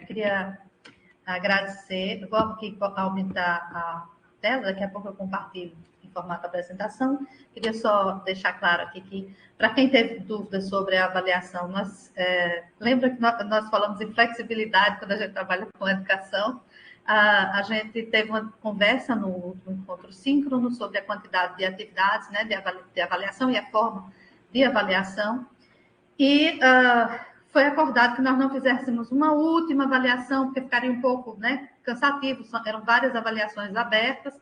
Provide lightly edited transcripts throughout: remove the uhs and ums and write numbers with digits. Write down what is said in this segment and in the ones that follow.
Queria agradecer. Eu vou aqui aumentar a tela, daqui a pouco eu compartilho em formato apresentação. Queria só deixar claro aqui que, para quem teve dúvidas sobre a avaliação, lembra que nós falamos em flexibilidade quando a gente trabalha com educação. A gente teve uma conversa no último encontro síncrono sobre a quantidade de atividades, né, de avaliação e a forma de avaliação. E foi acordado que nós não fizéssemos uma última avaliação, porque ficaria um pouco, né, cansativo, eram várias avaliações abertas.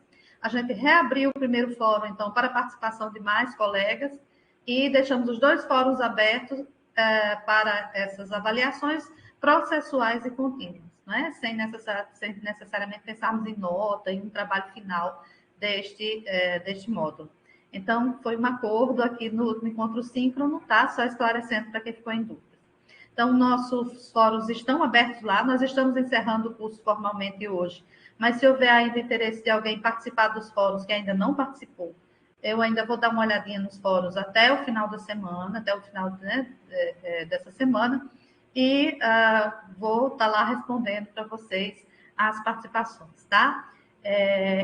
A gente reabriu o primeiro fórum, então, para a participação de mais colegas, e deixamos os 2 fóruns abertos para essas avaliações processuais e contínuas, né? Sem necessariamente pensarmos em nota, em um trabalho final deste módulo. Então, foi um acordo aqui no último encontro síncrono, tá? Só esclarecendo para quem ficou em dúvida. Então, nossos fóruns estão abertos lá, nós estamos encerrando o curso formalmente hoje, mas se houver ainda interesse de alguém participar dos fóruns que ainda não participou, eu ainda vou dar uma olhadinha nos fóruns até o final da semana, até o final, né, dessa semana, e vou estar lá respondendo para vocês as participações, tá?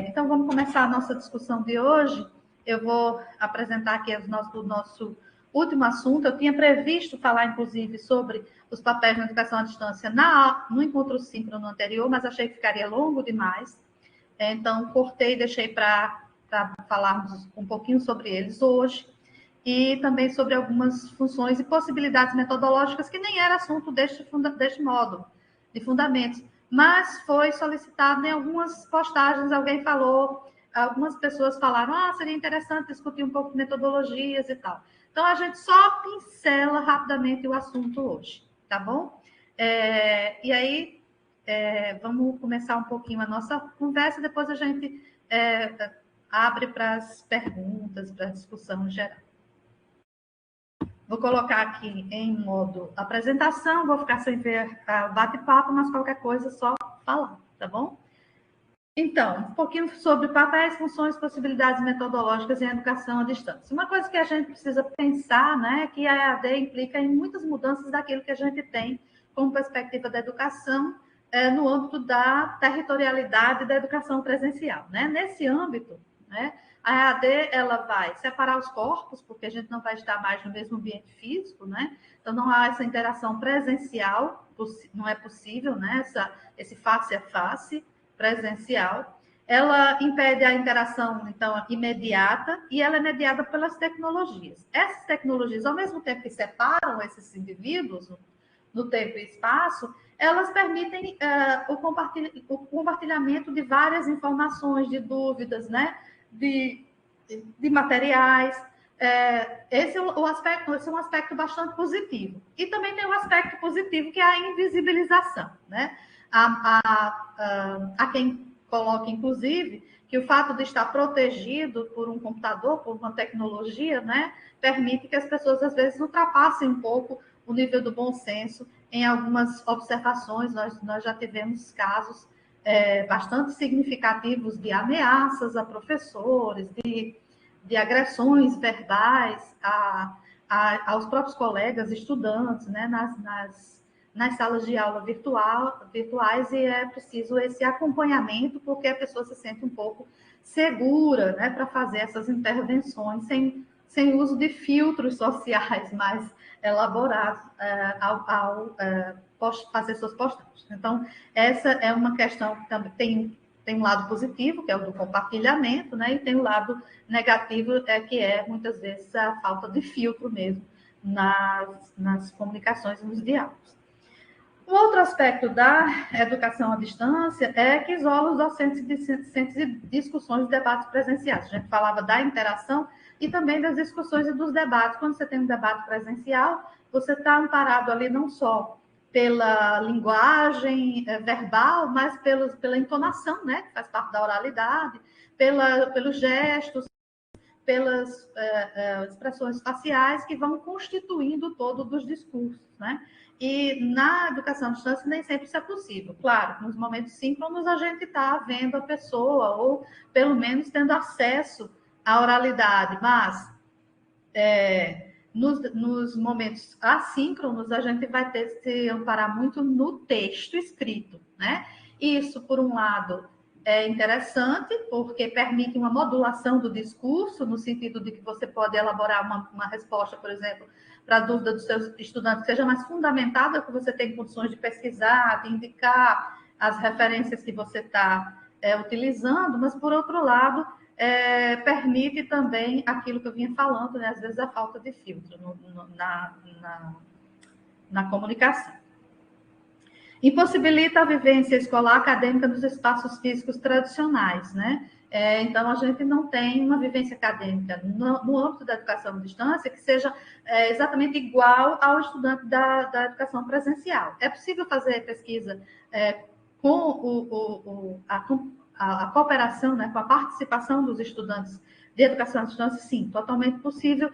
Então, vamos começar a nossa discussão de hoje. Eu vou apresentar aqui o nosso último assunto. Eu tinha previsto falar, inclusive, sobre os papéis na educação à distância no encontro síncrono anterior, mas achei que ficaria longo demais. Então, cortei e deixei para falarmos um pouquinho sobre eles hoje, e também sobre algumas funções e possibilidades metodológicas, que nem era assunto deste módulo de fundamentos, mas foi solicitado em algumas postagens, alguém falou, algumas pessoas falaram, seria interessante discutir um pouco de metodologias e tal. Então, a gente só pincela rapidamente o assunto hoje, tá bom? E aí, vamos começar um pouquinho a nossa conversa, depois a gente abre para as perguntas, para a discussão geral. Vou colocar aqui em modo apresentação, vou ficar sem ver bate-papo, mas qualquer coisa só falar, tá bom? Então, um pouquinho sobre papéis, funções, possibilidades metodológicas em educação à distância. Uma coisa que a gente precisa pensar, né, é que a EAD implica em muitas mudanças daquilo que a gente tem como perspectiva da educação no âmbito da territorialidade da educação presencial, né? Nesse âmbito, né, a EAD ela vai separar os corpos, porque a gente não vai estar mais no mesmo ambiente físico, né? Então, não há essa interação presencial, não é possível, né? Esse face a face presencial. Ela impede a interação, então, imediata, e ela é mediada pelas tecnologias. Essas tecnologias, ao mesmo tempo que separam esses indivíduos no tempo e espaço, elas permitem o compartilhamento de várias informações, de dúvidas, né? de materiais. Esse é um aspecto bastante positivo. E também tem um aspecto positivo, que é a invisibilização, né? Há quem coloque, inclusive, que o fato de estar protegido por um computador, por uma tecnologia, né, permite que as pessoas, às vezes, ultrapassem um pouco o nível do bom senso em algumas observações. Nós já tivemos casos bastante significativos de ameaças a professores, de agressões verbais aos próprios colegas, estudantes, né, nas salas de aula virtuais, e é preciso esse acompanhamento, porque a pessoa se sente um pouco segura, né, para fazer essas intervenções sem uso de filtros sociais mais elaborados ao fazer suas postagens. Então, essa é uma questão que também tem um lado positivo, que é o do compartilhamento, né, e tem o lado negativo, que é, muitas vezes, a falta de filtro mesmo nas comunicações e nos diálogos. Um outro aspecto da educação à distância é que isola os docentes de discussões e debates presenciais. A gente falava da interação e também das discussões e dos debates. Quando você tem um debate presencial, você está amparado ali não só pela linguagem verbal, mas pela entonação, né, que faz parte da oralidade, pelos gestos, pelas expressões faciais que vão constituindo o todo dos discursos, né? E na educação à distância nem sempre isso é possível. Claro, nos momentos síncronos a gente está vendo a pessoa, ou pelo menos tendo acesso à oralidade, mas nos momentos assíncronos, a gente vai ter que se amparar muito no texto escrito, né? Isso, por um lado, é interessante, porque permite uma modulação do discurso, no sentido de que você pode elaborar uma resposta, por exemplo, para a dúvida dos seus estudantes, que seja mais fundamentada, que você tem condições de pesquisar, de indicar as referências que você está utilizando, mas, por outro lado, permite também aquilo que eu vinha falando, né? Às vezes a falta de filtro na comunicação. Impossibilita a vivência escolar acadêmica nos espaços físicos tradicionais, né? Então, a gente não tem uma vivência acadêmica no âmbito da educação à distância que seja exatamente igual ao estudante da educação presencial. É possível fazer pesquisa com a cooperação, né, com a participação dos estudantes de educação à distância? Sim, totalmente possível.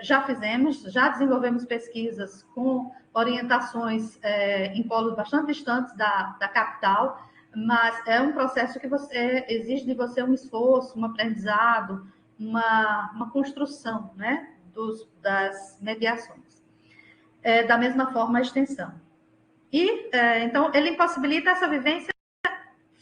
Já desenvolvemos pesquisas com orientações em polos bastante distantes da capital, mas é um processo que exige de você um esforço, um aprendizado, uma construção, né, das mediações. Da mesma forma, a extensão. Então, ele impossibilita essa vivência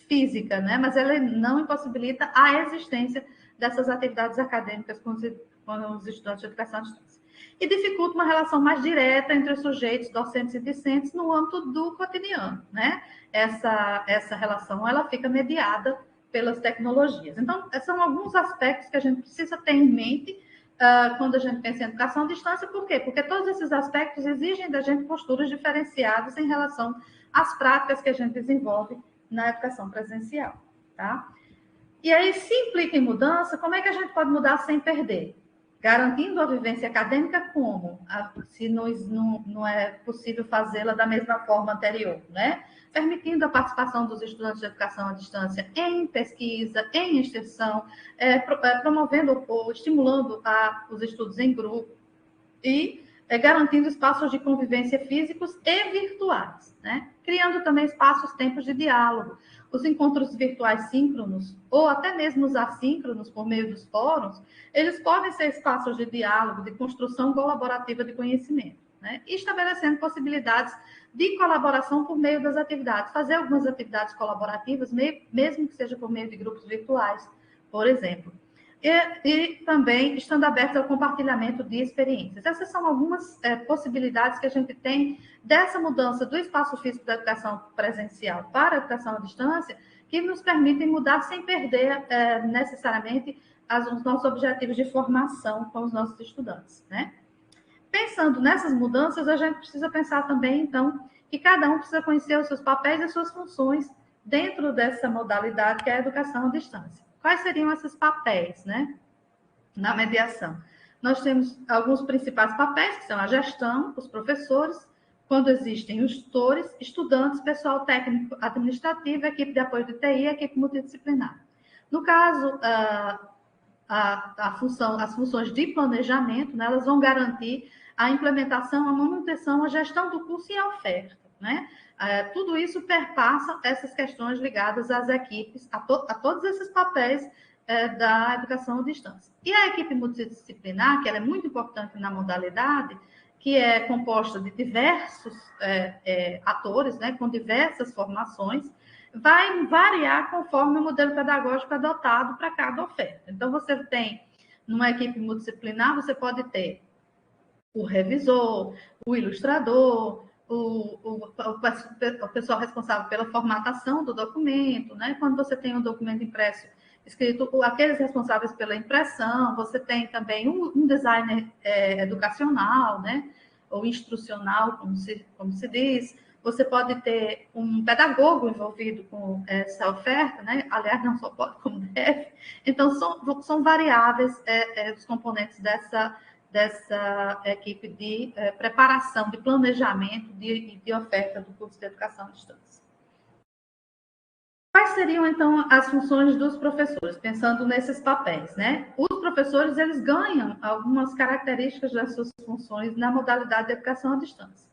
física, né, mas ele não impossibilita a existência dessas atividades acadêmicas com os estudantes de educação à distância. E dificulta uma relação mais direta entre os sujeitos, docentes e discentes, no âmbito do cotidiano, né? Essa relação, ela fica mediada pelas tecnologias. Então, são alguns aspectos que a gente precisa ter em mente quando a gente pensa em educação à distância. Por quê? Porque todos esses aspectos exigem da gente posturas diferenciadas em relação às práticas que a gente desenvolve na educação presencial, tá? E aí, se implica em mudança, como é que a gente pode mudar sem perder? Garantindo a vivência acadêmica como? Se não é possível fazê-la da mesma forma anterior, né? Permitindo a participação dos estudantes de educação à distância em pesquisa, em extensão, promovendo ou estimulando os estudos em grupo e garantindo espaços de convivência físicos e virtuais, né? Criando também espaços, tempos de diálogo. Os encontros virtuais síncronos, ou até mesmo os assíncronos, por meio dos fóruns, eles podem ser espaços de diálogo, de construção colaborativa de conhecimento, né? E estabelecendo possibilidades de colaboração por meio das atividades. Fazer algumas atividades colaborativas, mesmo que seja por meio de grupos virtuais, por exemplo. E também estando abertos ao compartilhamento de experiências. Essas são algumas possibilidades que a gente tem dessa mudança do espaço físico da educação presencial para a educação à distância, que nos permitem mudar sem perder necessariamente os nossos objetivos de formação com os nossos estudantes, né? Pensando nessas mudanças, a gente precisa pensar também, então, que cada um precisa conhecer os seus papéis e suas funções dentro dessa modalidade que é a educação à distância. Quais seriam esses papéis, né, na mediação? Nós temos alguns principais papéis, que são a gestão, os professores, quando existem os tutores, estudantes, pessoal técnico administrativo, equipe de apoio de TI, equipe multidisciplinar. No caso, as funções de planejamento, né, elas vão garantir a implementação, a manutenção, a gestão do curso e a oferta, né? Tudo isso perpassa essas questões ligadas às equipes, a todos esses papéis da educação à distância. E a equipe multidisciplinar, que ela é muito importante na modalidade, que é composta de diversos atores, né, com diversas formações, vai variar conforme o modelo pedagógico adotado para cada oferta. Então, você tem, numa equipe multidisciplinar, você pode ter o revisor, o ilustrador, o pessoal responsável pela formatação do documento, né? Quando você tem um documento impresso, escrito, aqueles responsáveis pela impressão, você tem também um designer educacional, né? Ou instrucional, como se diz. Você pode ter um pedagogo envolvido com essa oferta, né? Aliás, não só pode, como deve. Então, são variáveis os componentes dessa equipe de preparação, de planejamento de oferta do curso de educação à distância. Quais seriam, então, as funções dos professores, pensando nesses papéis, né? Os professores, eles ganham algumas características das suas funções na modalidade de educação à distância.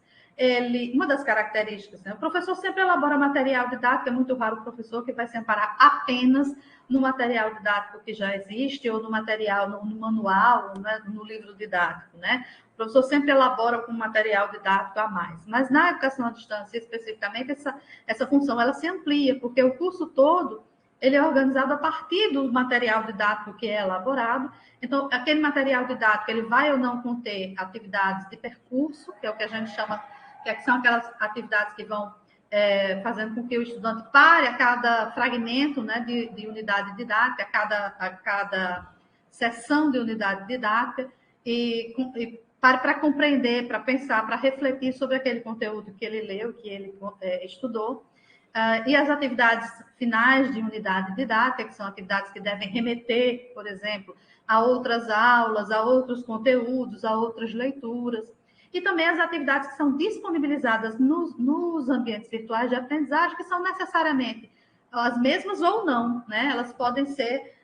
uma das características, né? O professor sempre elabora material didático, é muito raro o professor que vai se amparar apenas no material didático que já existe, ou no material, no manual, né? No livro didático, né? O professor sempre elabora algum material didático a mais. Mas na educação à distância, especificamente, essa função ela se amplia, porque o curso todo ele é organizado a partir do material didático que é elaborado. Então, aquele material didático ele vai ou não conter atividades de percurso, que é o que a gente chama, que são aquelas atividades que vão fazendo com que o estudante pare a cada fragmento, né, de unidade didática, a cada sessão de unidade didática, e pare para compreender, para pensar, para refletir sobre aquele conteúdo que ele leu, que ele estudou. E as atividades finais de unidade didática, que são atividades que devem remeter, por exemplo, a outras aulas, a outros conteúdos, a outras leituras. E também as atividades que são disponibilizadas nos ambientes virtuais de aprendizagem, que são necessariamente as mesmas ou não, né? Elas podem ser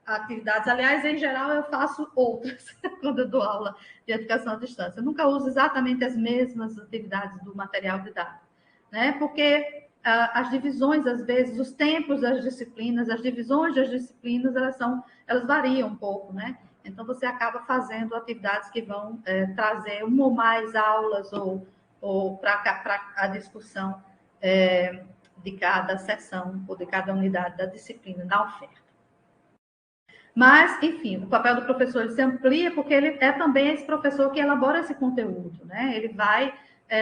atividades, aliás, em geral eu faço outras quando eu dou aula de educação à distância. Eu nunca uso exatamente as mesmas atividades do material didático, né? Porque as divisões, às vezes, os tempos das disciplinas, as divisões das disciplinas, elas variam um pouco, né? Então, você acaba fazendo atividades que vão trazer uma ou mais aulas ou para a discussão de cada sessão ou de cada unidade da disciplina, da oferta. Mas, enfim, o papel do professor ele se amplia porque ele é também esse professor que elabora esse conteúdo, né? Ele vai,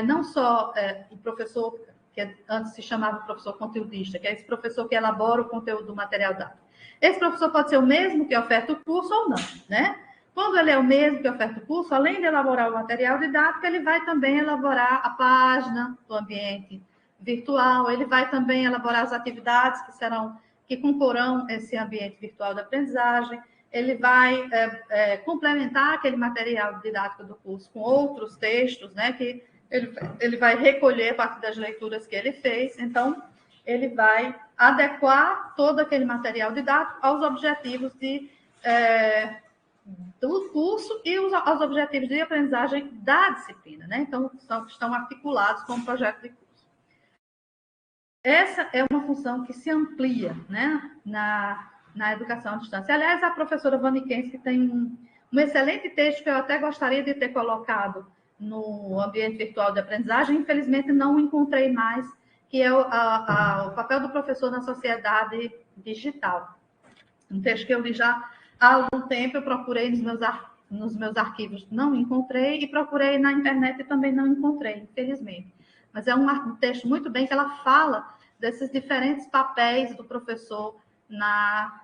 não só o professor, que antes se chamava professor conteudista, que é esse professor que elabora o conteúdo do material dado. Esse professor pode ser o mesmo que oferta o curso ou não, né? Quando ele é o mesmo que oferta o curso, além de elaborar o material didático, ele vai também elaborar a página do ambiente virtual, ele vai também elaborar as atividades que comporão esse ambiente virtual de aprendizagem, ele vai complementar aquele material didático do curso com outros textos, né, que ele vai recolher a partir das leituras que ele fez. Então, ele vai adequar todo aquele material didático aos objetivos do curso e aos objetivos de aprendizagem da disciplina, né? Então, estão articulados com o projeto de curso. Essa é uma função que se amplia, né, na educação à distância. Aliás, a professora Vaniquense tem um excelente texto que eu até gostaria de ter colocado no ambiente virtual de aprendizagem, infelizmente não encontrei mais, que é o papel do professor na sociedade digital. Um texto que eu li já há algum tempo, eu procurei nos meus arquivos, não encontrei, e procurei na internet e também não encontrei, infelizmente. Mas é um texto muito bem que ela fala desses diferentes papéis do professor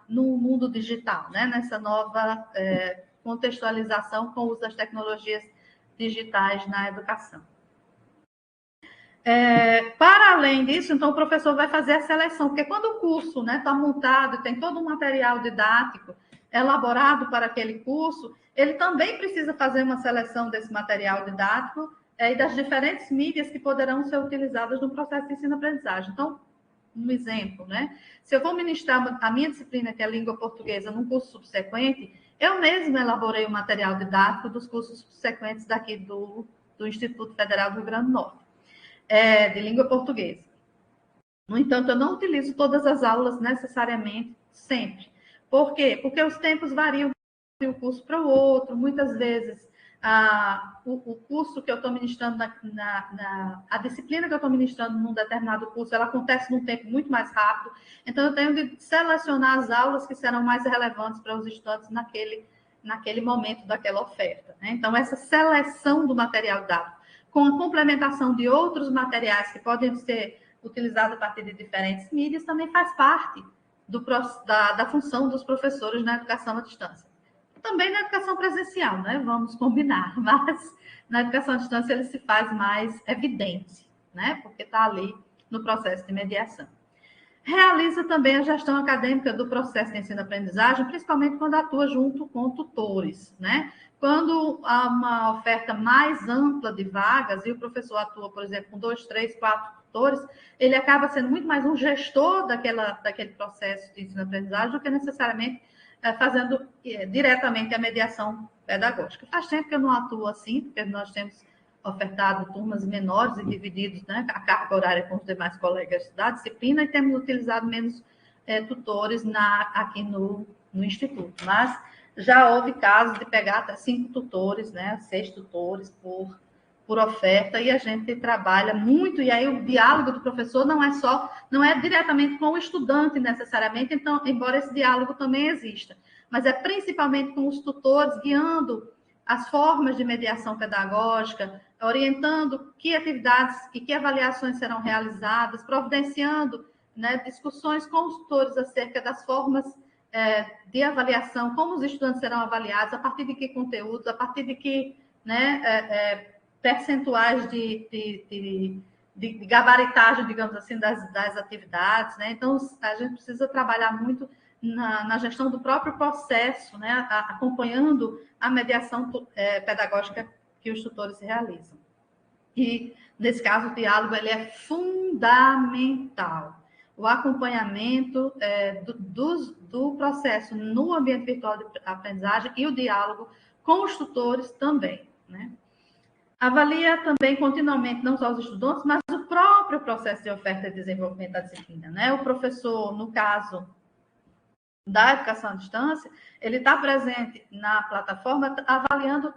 no mundo digital, né? Nessa nova contextualização com o uso das tecnologias digitais na educação. Para além disso, então, o professor vai fazer a seleção, porque quando o curso está montado, tem todo um material didático elaborado para aquele curso, ele também precisa fazer uma seleção desse material didático e das diferentes mídias que poderão ser utilizadas no processo de ensino-aprendizagem. Então, um exemplo, né? Se eu vou ministrar a minha disciplina, que é a língua portuguesa, num curso subsequente, eu mesma elaborei o material didático dos cursos subsequentes daqui do Instituto Federal do Rio Grande do Norte, de língua portuguesa. No entanto, eu não utilizo todas as aulas necessariamente sempre. Por quê? Porque os tempos variam de um curso para o outro. Muitas vezes, o curso que eu estou ministrando, a disciplina que eu estou ministrando num determinado curso, ela acontece num tempo muito mais rápido. Então, eu tenho de selecionar as aulas que serão mais relevantes para os estudantes naquele momento daquela oferta, né? Então, essa seleção do material dado, com a complementação de outros materiais que podem ser utilizados a partir de diferentes mídias, também faz parte da função dos professores na educação à distância. Também na educação presencial, né? Vamos combinar, mas na educação à distância ele se faz mais evidente, né? Porque está ali no processo de mediação. Realiza também a gestão acadêmica do processo de ensino-aprendizagem, principalmente quando atua junto com tutores, né? Quando há uma oferta mais ampla de vagas e o professor atua, por exemplo, com 2, 3, 4 tutores, ele acaba sendo muito mais um gestor daquele processo de ensino-aprendizagem do que necessariamente fazendo diretamente a mediação pedagógica. Faz tempo que eu não atuo assim, porque nós temos ofertado turmas menores e divididos, né, a carga horária com os demais colegas da disciplina, e temos utilizado menos tutores aqui no Instituto. Mas já houve casos de pegar até 5 tutores, né, 6 tutores por oferta, e a gente trabalha muito, e aí o diálogo do professor não é diretamente com o estudante necessariamente, então, embora esse diálogo também exista, mas é principalmente com os tutores, guiando as formas de mediação pedagógica, orientando que atividades e que avaliações serão realizadas, providenciando, né, discussões com os tutores acerca das formas de avaliação, como os estudantes serão avaliados, a partir de que conteúdos, a partir de que, né, percentuais de gabaritagem, digamos assim, das atividades, né? Então, a gente precisa trabalhar muito na gestão do próprio processo, né? Acompanhando a mediação pedagógica que os tutores realizam. E, nesse caso, o diálogo ele é fundamental. O acompanhamento do processo no ambiente virtual de aprendizagem e o diálogo com os tutores também, né? Avalia também continuamente não só os estudantes, mas o próprio processo de oferta e desenvolvimento da disciplina, né? O professor, no caso da educação à distância, ele está presente na plataforma avaliando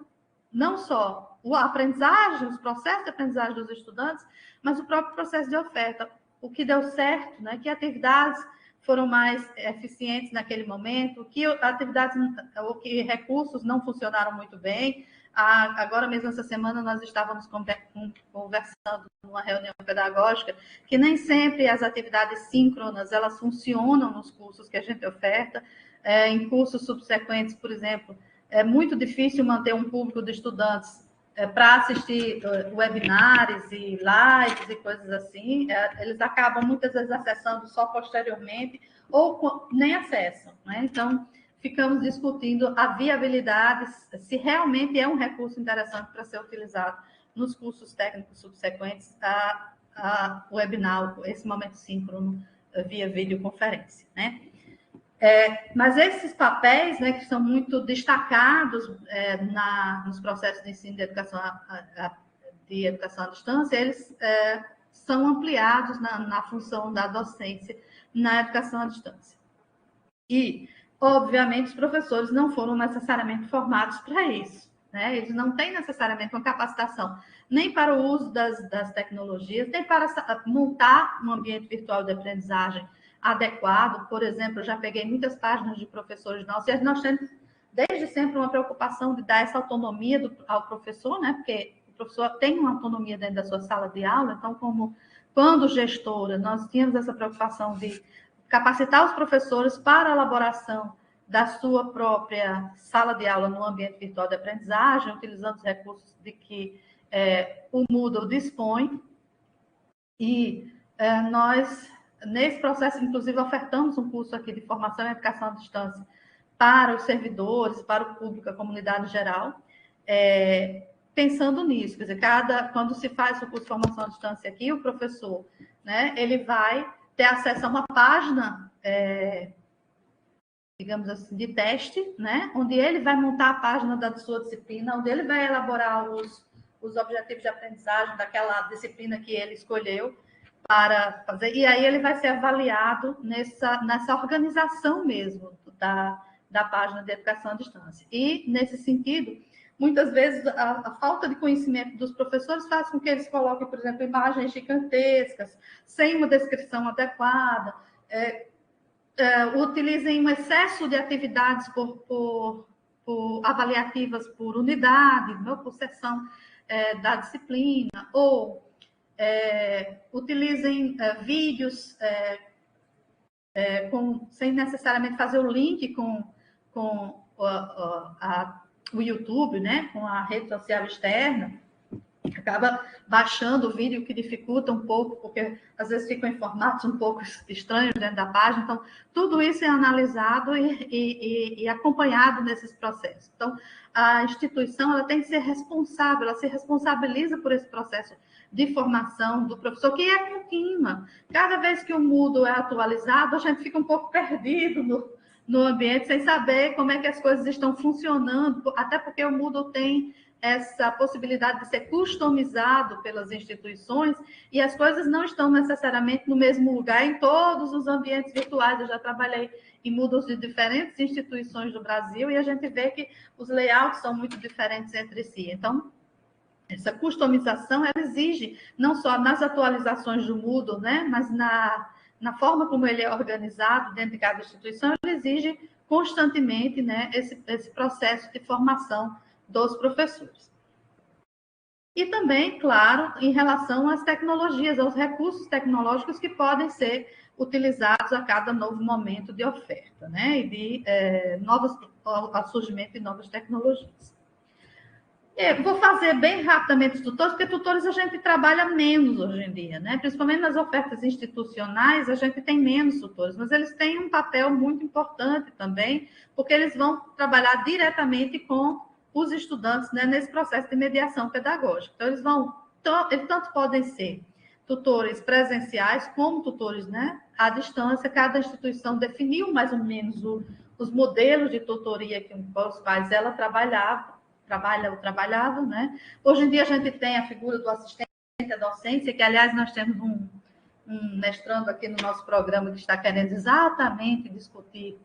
não só a aprendizagem, os processos de aprendizagem dos estudantes, mas o próprio processo de oferta, o que deu certo, né? Que atividades foram mais eficientes naquele momento, que atividades ou que recursos não funcionaram muito bem. Agora mesmo, essa semana, nós estávamos conversando numa reunião pedagógica que nem sempre as atividades síncronas elas funcionam nos cursos que a gente oferta. Em cursos subsequentes, por exemplo, é muito difícil manter um público de estudantes para assistir webinars e lives e coisas assim. Eles acabam muitas vezes acessando só posteriormente ou nem acessam, né? Então, ficamos discutindo a viabilidade, se realmente é um recurso interessante para ser utilizado nos cursos técnicos subsequentes a webinar, esse momento síncrono via videoconferência, né? Mas esses papéis, né, que são muito destacados nos processos de ensino de educação à distância, eles são ampliados na função da docência na educação à distância. E, obviamente, os professores não foram necessariamente formados para isso, né? Eles não têm necessariamente uma capacitação nem para o uso das tecnologias, nem para montar um ambiente virtual de aprendizagem adequado. Por exemplo, eu já peguei muitas páginas de professores nossos, e nós temos desde sempre uma preocupação de dar essa autonomia ao professor, né? Porque o professor tem uma autonomia dentro da sua sala de aula, então, quando gestora, nós tínhamos essa preocupação de capacitar os professores para a elaboração da sua própria sala de aula no ambiente virtual de aprendizagem, utilizando os recursos de que o Moodle dispõe. E nós, nesse processo, inclusive, ofertamos um curso aqui de formação em educação à distância para os servidores, para o público, a comunidade geral, pensando nisso. Quer dizer, quando se faz o curso de formação à distância aqui, o professor, né, ele vai ter acesso a uma página, digamos assim, de teste, né? Onde ele vai montar a página da sua disciplina, onde ele vai elaborar os objetivos de aprendizagem daquela disciplina que ele escolheu para fazer, e aí ele vai ser avaliado nessa organização mesmo da página de educação à distância. E, nesse sentido, muitas vezes a falta de conhecimento dos professores faz com que eles coloquem, por exemplo, imagens gigantescas, sem uma descrição adequada, utilizem um excesso de atividades avaliativas por unidade, por seção da disciplina, ou utilizem vídeos sem necessariamente fazer o link com o YouTube, né, com a rede social externa, acaba baixando o vídeo, que dificulta um pouco, porque às vezes ficam em formatos um pouco estranhos dentro da página. Então, tudo isso é analisado e acompanhado nesses processos. Então, a instituição ela tem que ser responsável, ela se responsabiliza por esse processo de formação do professor, que é contínua. Cada vez que o Moodle é atualizado, a gente fica um pouco perdido no ambiente, sem saber como é que as coisas estão funcionando, até porque o Moodle tem essa possibilidade de ser customizado pelas instituições e as coisas não estão necessariamente no mesmo lugar em todos os ambientes virtuais. Eu já trabalhei em Moodles de diferentes instituições do Brasil e a gente vê que os layouts são muito diferentes entre si. Então, essa customização ela exige não só nas atualizações do Moodle, né, mas na forma como ele é organizado dentro de cada instituição, ele exige constantemente, né, esse processo de formação dos professores. E também, claro, em relação às tecnologias, aos recursos tecnológicos que podem ser utilizados a cada novo momento de oferta, né, e de ao surgimento de novas tecnologias. Vou fazer bem rapidamente os tutores, porque tutores a gente trabalha menos hoje em dia, né? Principalmente nas ofertas institucionais, a gente tem menos tutores, mas eles têm um papel muito importante também, porque eles vão trabalhar diretamente com os estudantes, né, nesse processo de mediação pedagógica. Então, eles tanto podem ser tutores presenciais como tutores, né, à distância. Cada instituição definiu mais ou menos os modelos de tutoria com os quais ela trabalhava, né? Hoje em dia a gente tem a figura do assistente à docência, que, aliás, nós temos um mestrando aqui no nosso programa que está querendo exatamente discutir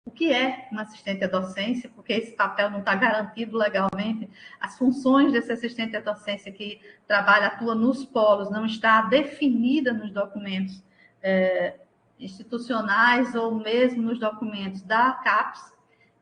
o que é um assistente à docência, porque esse papel não está garantido legalmente, as funções desse assistente à docência que atua nos polos, não está definida nos documentos institucionais ou mesmo nos documentos da CAPES.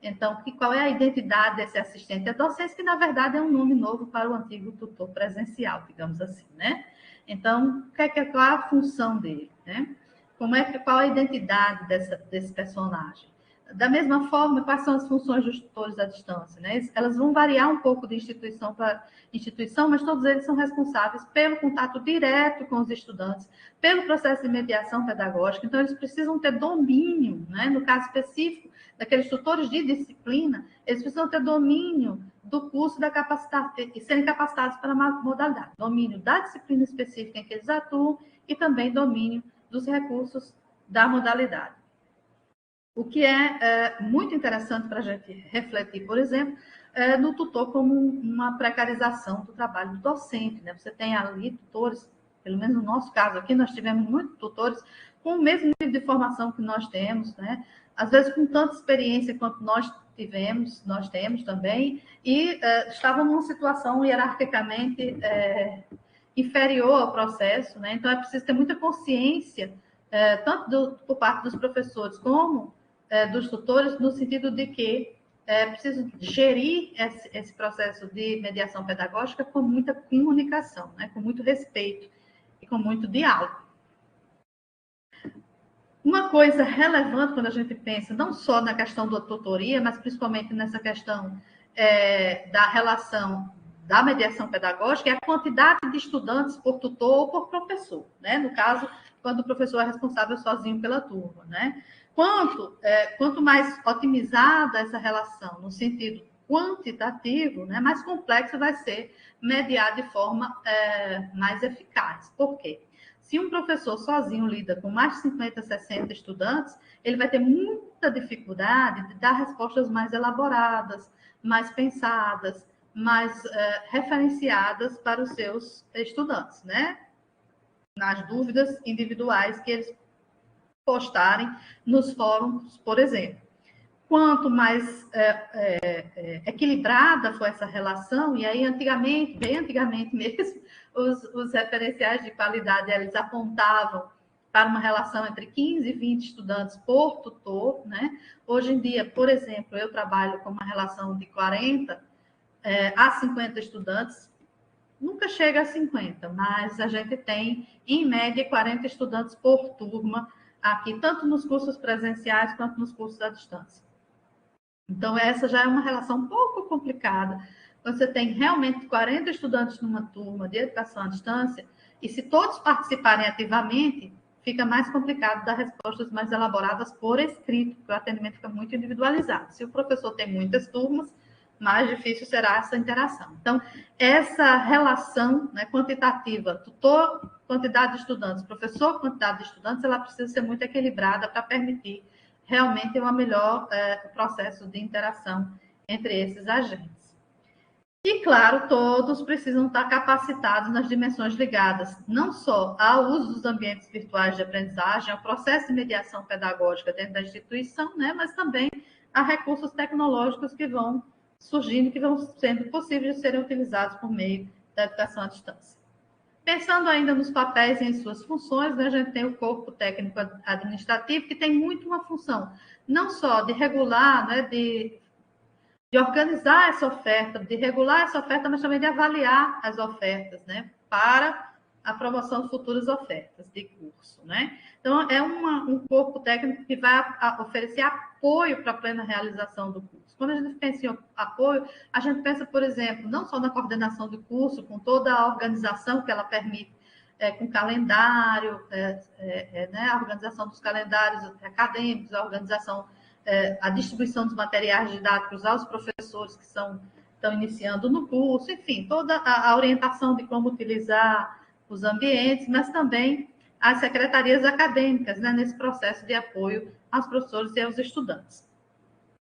Então, qual é a identidade desse assistente à docência, que, na verdade, é um nome novo para o antigo tutor presencial, digamos assim, né? Então, qual é a função dele, né? Qual é a identidade desse personagem? Da mesma forma, quais são as funções dos tutores à distância, né? Elas vão variar um pouco de instituição para instituição, mas todos eles são responsáveis pelo contato direto com os estudantes, pelo processo de mediação pedagógica. Então, eles precisam ter domínio, né? No caso específico daqueles tutores de disciplina, eles precisam ter domínio do curso da capacitação e serem capacitados para a modalidade, domínio da disciplina específica em que eles atuam e também domínio dos recursos da modalidade. O que é muito interessante para a gente refletir, por exemplo, no tutor como uma precarização do trabalho do docente, né? Você tem ali tutores, pelo menos no nosso caso aqui, nós tivemos muitos tutores com o mesmo nível de formação que nós temos, né? Às vezes com tanta experiência quanto nós temos também, e estavam numa situação hierarquicamente inferior ao processo, né? Então é preciso ter muita consciência, tanto por parte dos professores como dos tutores, no sentido de que é preciso gerir esse processo de mediação pedagógica com muita comunicação, né? Com muito respeito e com muito diálogo. Uma coisa relevante quando a gente pensa, não só na questão da tutoria, mas principalmente nessa questão da relação da mediação pedagógica, é a quantidade de estudantes por tutor ou por professor, né? No caso, quando o professor é responsável sozinho pela turma, né? Quanto mais otimizada essa relação, no sentido quantitativo, né, mais complexo vai ser mediar de forma mais eficaz. Por quê? Se um professor sozinho lida com mais de 50, 60 estudantes, ele vai ter muita dificuldade de dar respostas mais elaboradas, mais pensadas, mais referenciadas para os seus estudantes, né? Nas dúvidas individuais que eles postarem nos fóruns, por exemplo. Quanto mais equilibrada for essa relação, e aí bem antigamente mesmo, os referenciais de qualidade eles apontavam para uma relação entre 15 e 20 estudantes por tutor, né? Hoje em dia, por exemplo, eu trabalho com uma relação de 40 a 50 estudantes, nunca chega a 50, mas a gente tem, em média, 40 estudantes por turma aqui, tanto nos cursos presenciais quanto nos cursos à distância. Então, essa já é uma relação um pouco complicada. Você tem realmente 40 estudantes numa turma de educação à distância, e se todos participarem ativamente, fica mais complicado dar respostas mais elaboradas por escrito, porque o atendimento fica muito individualizado. Se o professor tem muitas turmas, mais difícil será essa interação. Então, essa relação, né, quantitativa, tutor, quantidade de estudantes, professor, quantidade de estudantes, ela precisa ser muito equilibrada para permitir realmente um melhor processo de interação entre esses agentes. E, claro, todos precisam estar capacitados nas dimensões ligadas, não só ao uso dos ambientes virtuais de aprendizagem, ao processo de mediação pedagógica dentro da instituição, né, mas também a recursos tecnológicos que vão surgindo, que vão sendo possíveis de serem utilizados por meio da educação à distância. Pensando ainda nos papéis e em suas funções, né, a gente tem o corpo técnico administrativo, que tem muito uma função, não só de regular, né, de organizar essa oferta, de regular essa oferta, mas também de avaliar as ofertas, né, para a promoção de futuras ofertas de curso, né? Então, é um corpo técnico que vai oferecer apoio para a plena realização do curso. Quando a gente pensa em apoio, a gente pensa, por exemplo, não só na coordenação do curso, com toda a organização que ela permite, com calendário, né, a organização dos calendários acadêmicos, a organização a distribuição dos materiais didáticos aos professores que estão iniciando no curso, enfim, toda a orientação de como utilizar os ambientes, mas também as secretarias acadêmicas, né, nesse processo de apoio aos professores e aos estudantes.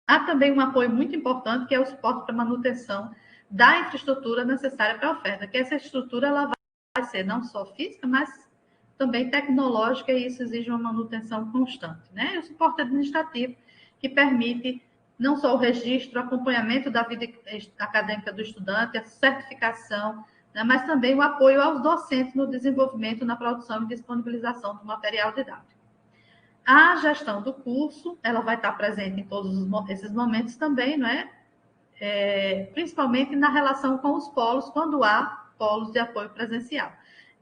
Há também um apoio muito importante, que é o suporte para a manutenção da infraestrutura necessária para a oferta, que essa estrutura ela vai ser não só física, mas também tecnológica, e isso exige uma manutenção constante, né? E o suporte administrativo, que permite não só o registro, o acompanhamento da vida acadêmica do estudante, a certificação, né, mas também o apoio aos docentes no desenvolvimento, na produção e disponibilização do material didático. A gestão do curso, ela vai estar presente em todos esses momentos também, não é? Principalmente na relação com os polos, quando há polos de apoio presencial.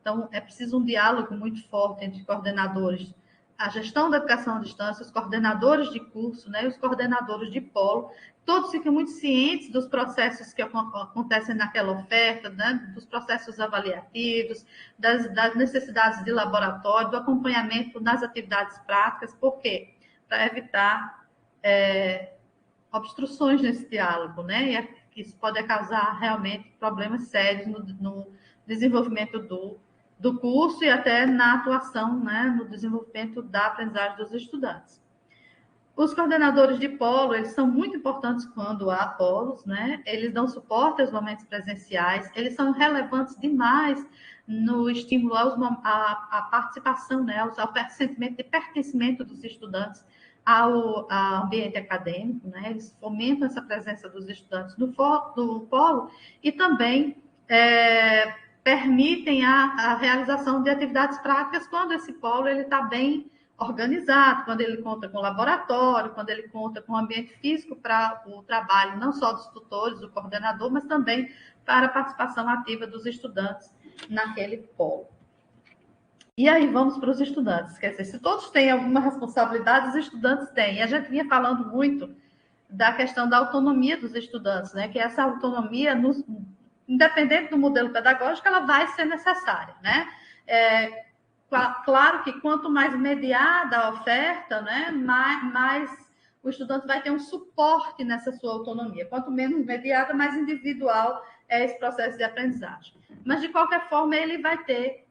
Então, é preciso um diálogo muito forte entre coordenadores, a gestão da educação à distância, os coordenadores de curso, né, os coordenadores de polo, todos ficam muito cientes dos processos que acontecem naquela oferta, né, dos processos avaliativos, das necessidades de laboratório, do acompanhamento nas atividades práticas. Por quê? Para evitar obstruções nesse diálogo, né? E isso pode causar realmente problemas sérios no desenvolvimento do curso e até na atuação, né, no desenvolvimento da aprendizagem dos estudantes. Os coordenadores de polo, eles são muito importantes quando há polos, né? Eles dão suporte aos momentos presenciais, eles são relevantes demais no estímulo à participação, né, ao sentimento de pertencimento dos estudantes ao ambiente acadêmico, né? Eles fomentam essa presença dos estudantes no polo e também permitem a realização de atividades práticas quando esse polo está bem organizado, quando ele conta com laboratório, quando ele conta com ambiente físico para o trabalho, não só dos tutores, do coordenador, mas também para a participação ativa dos estudantes naquele polo. E aí vamos para os estudantes. Quer dizer, se todos têm alguma responsabilidade, os estudantes têm. E a gente vinha falando muito da questão da autonomia dos estudantes, né? Que essa autonomia, independente do modelo pedagógico, ela vai ser necessária, né? Claro que quanto mais mediada a oferta, né, mais o estudante vai ter um suporte nessa sua autonomia. Quanto menos mediada, mais individual é esse processo de aprendizagem. Mas, de qualquer forma, ele vai ter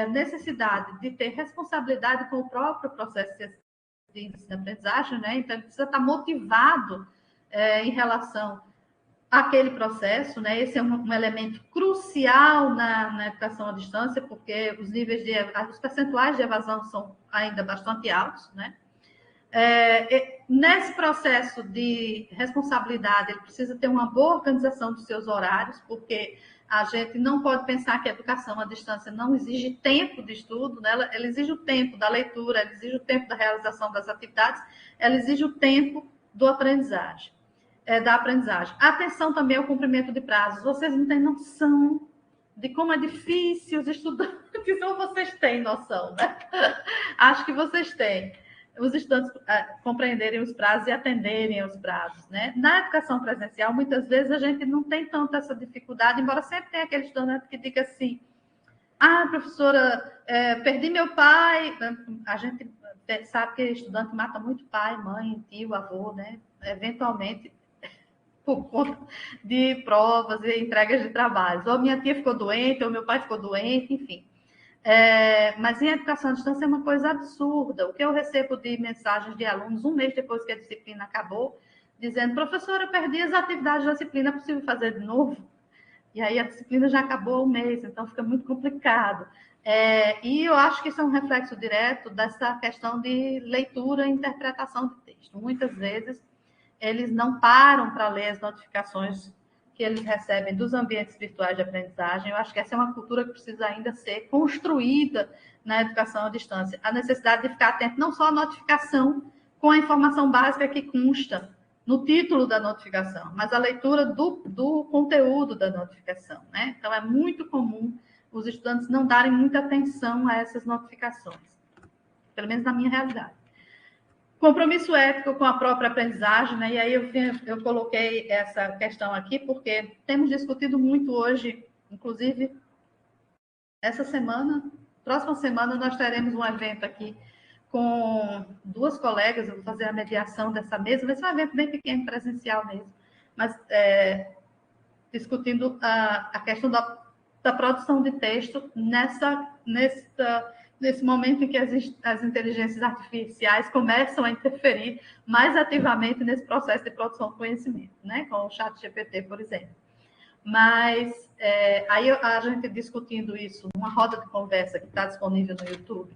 necessidade de ter responsabilidade com o próprio processo de ensino-aprendizagem, né? Então, ele precisa estar motivado em relação àquele processo, né? Esse é um elemento crucial na educação à distância, porque os percentuais de evasão são ainda bastante altos, né? Nesse processo de responsabilidade, ele precisa ter uma boa organização dos seus horários, porque a gente não pode pensar que a educação à distância não exige tempo de estudo, né? Ela exige o tempo da leitura, ela exige o tempo da realização das atividades, ela exige o tempo da aprendizagem. Atenção também ao cumprimento de prazos. Vocês não têm noção de como é difícil os estudantes, ou vocês têm noção, né? Acho que vocês têm. Os estudantes compreenderem os prazos e atenderem aos prazos, né? Na educação presencial, muitas vezes a gente não tem tanto essa dificuldade, embora sempre tenha aquele estudante que diga assim: professora, perdi meu pai. A gente sabe que estudante mata muito pai, mãe, tio, avô, né? Eventualmente, por conta de provas e entregas de trabalhos. Ou minha tia ficou doente, ou meu pai ficou doente, enfim. Mas em educação à distância é uma coisa absurda. O que eu recebo de mensagens de alunos um mês depois que a disciplina acabou, dizendo: professora, eu perdi as atividades da disciplina, é possível fazer de novo? e aí a disciplina já acabou o mês, então fica muito complicado. E eu acho que isso é um reflexo direto dessa questão de leitura e interpretação de texto. Muitas vezes, eles não param para ler as notificações que eles recebem dos ambientes virtuais de aprendizagem. Eu acho que essa é uma cultura que precisa ainda ser construída na educação à distância. A necessidade de ficar atento não só à notificação, com a informação básica que consta no título da notificação, mas a leitura do conteúdo da notificação, né? Então, é muito comum os estudantes não darem muita atenção a essas notificações, pelo menos na minha realidade. Compromisso ético com a própria aprendizagem, né? E aí eu coloquei essa questão aqui porque temos discutido muito hoje, inclusive essa semana, próxima semana nós teremos um evento aqui com duas colegas, eu vou fazer a mediação dessa mesa, vai ser um evento bem pequeno, presencial mesmo, mas discutindo a questão da produção de texto nesse momento em que as inteligências artificiais começam a interferir mais ativamente nesse processo de produção de conhecimento, né? Com o ChatGPT, por exemplo. Mas aí a gente discutindo isso numa roda de conversa que está disponível no YouTube,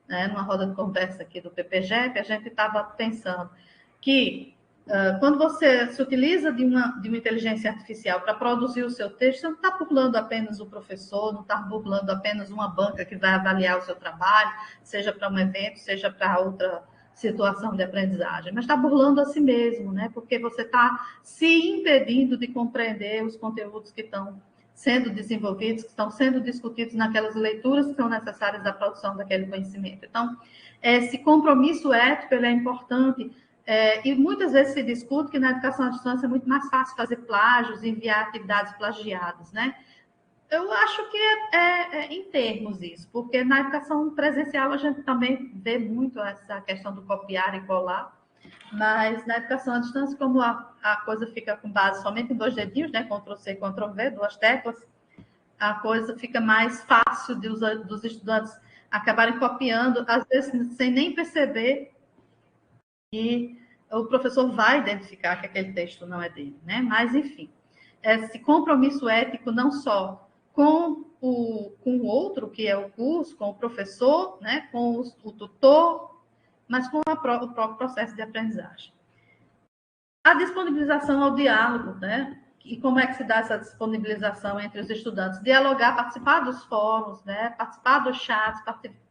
né? Numa roda de conversa aqui do PPGEP, a gente estava pensando que quando você se utiliza de uma inteligência artificial para produzir o seu texto, você não está burlando apenas o professor, não está burlando apenas uma banca que vai avaliar o seu trabalho, seja para um evento, seja para outra situação de aprendizagem, mas está burlando a si mesmo, né? Porque você está se impedindo de compreender os conteúdos que estão sendo desenvolvidos, que estão sendo discutidos naquelas leituras que são necessárias à produção daquele conhecimento. Então, esse compromisso ético ele é importante. E muitas vezes se discute que na educação à distância é muito mais fácil fazer plágios, enviar atividades plagiadas, né? Eu acho que em termos isso, porque na educação presencial a gente também vê muito essa questão do copiar e colar, mas na educação à distância, como a coisa fica com base somente em dois dedinhos, né? Ctrl+C, Ctrl+V, duas teclas, a coisa fica mais fácil dos estudantes acabarem copiando, às vezes sem nem perceber que o professor vai identificar que aquele texto não é dele, né? Mas, enfim, esse compromisso ético não só com o outro, que é o curso, com o professor, né? Com o tutor, mas com o próprio processo de aprendizagem. A disponibilização ao diálogo, né? E como é que se dá essa disponibilização entre os estudantes? Dialogar, participar dos fóruns, né? Participar dos chats,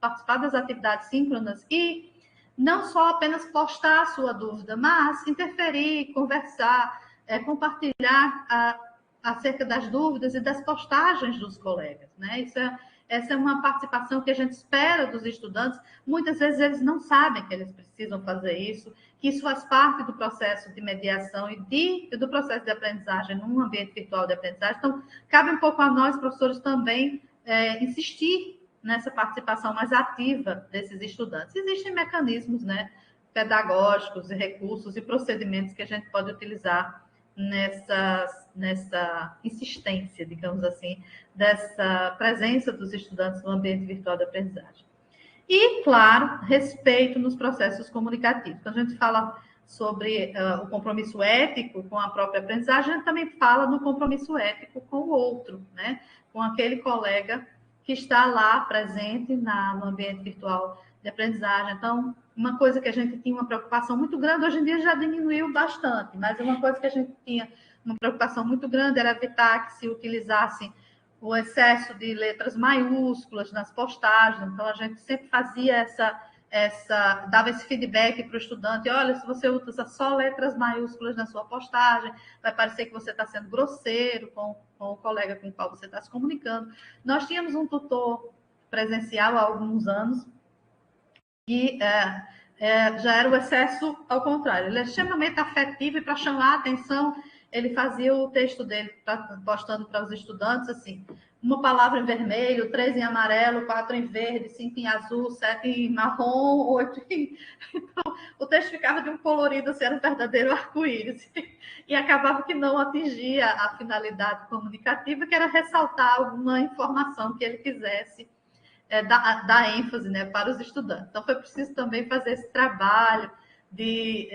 participar das atividades síncronas e não só apenas postar a sua dúvida, mas interferir, conversar, compartilhar acerca das dúvidas e das postagens dos colegas, né? Essa é uma participação que a gente espera dos estudantes. Muitas vezes eles não sabem que eles precisam fazer isso, que isso faz parte do processo de mediação e do processo de aprendizagem num ambiente virtual de aprendizagem. Então, cabe um pouco a nós, professores, também insistir nessa participação mais ativa desses estudantes. Existem mecanismos, né, pedagógicos e recursos e procedimentos que a gente pode utilizar nessa insistência, digamos assim, dessa presença dos estudantes no ambiente virtual de aprendizagem. E, claro, respeito nos processos comunicativos. Quando a gente fala sobre o compromisso ético com a própria aprendizagem, a gente também fala no compromisso ético com o outro, né? Com aquele colega que está lá presente no ambiente virtual de aprendizagem. Então, uma coisa que a gente tinha uma preocupação muito grande, hoje em dia já diminuiu bastante, mas uma coisa que a gente tinha uma preocupação muito grande era evitar que se utilizasse o excesso de letras maiúsculas nas postagens. Então, a gente sempre fazia dava esse feedback para o estudante: olha, se você usa só letras maiúsculas na sua postagem, vai parecer que você está sendo grosseiro com o colega com o qual você está se comunicando. Nós tínhamos um tutor presencial há alguns anos que já era o excesso ao contrário. Ele é extremamente afetivo e, para chamar a atenção, ele fazia o texto dele postando para os estudantes assim: uma palavra em vermelho, 3 em amarelo, 4 em verde, 5 em azul, 7 em marrom, 8 em... Então, o texto ficava de um colorido, assim, era um verdadeiro arco-íris. E acabava que não atingia a finalidade comunicativa, que era ressaltar alguma informação que ele quisesse dar ênfase, né, para os estudantes. Então, foi preciso também fazer esse trabalho de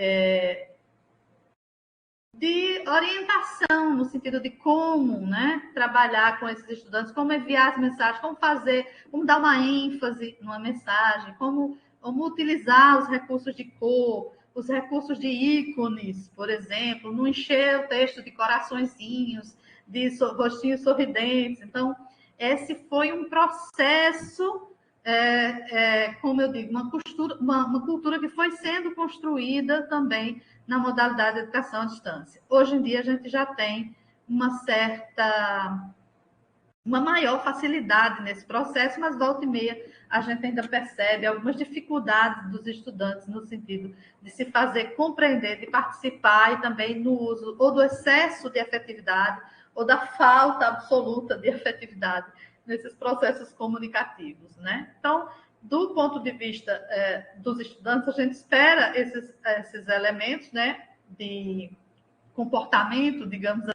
de orientação, no sentido de como, né, trabalhar com esses estudantes, como enviar as mensagens, como fazer, como dar uma ênfase numa mensagem, como utilizar os recursos de cor, os recursos de ícones, por exemplo, não encher o texto de coraçõezinhos, de rostinhos sorridentes. Então, esse foi um processo, como eu digo, uma cultura que foi sendo construída também na modalidade de educação à distância. Hoje em dia, a gente já tem uma maior facilidade nesse processo, mas volta e meia a gente ainda percebe algumas dificuldades dos estudantes no sentido de se fazer compreender, de participar e também no uso ou do excesso de afetividade ou da falta absoluta de afetividade nesses processos comunicativos, né? Então, do ponto de vista dos estudantes, a gente espera esses elementos, né, de comportamento, digamos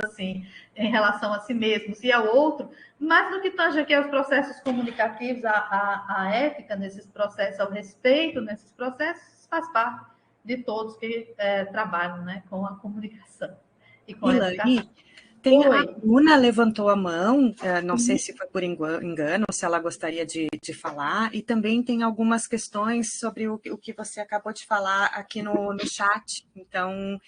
assim, em relação a si mesmos e ao outro, mas no que tange aqui aos processos comunicativos, a ética nesses processos, ao respeito nesses processos, faz parte de todos que trabalham, né, com a comunicação e com a educação. A Bruna levantou a mão, não sei se foi por engano, se ela gostaria de falar, e também tem algumas questões sobre o que você acabou de falar aqui no chat. Então,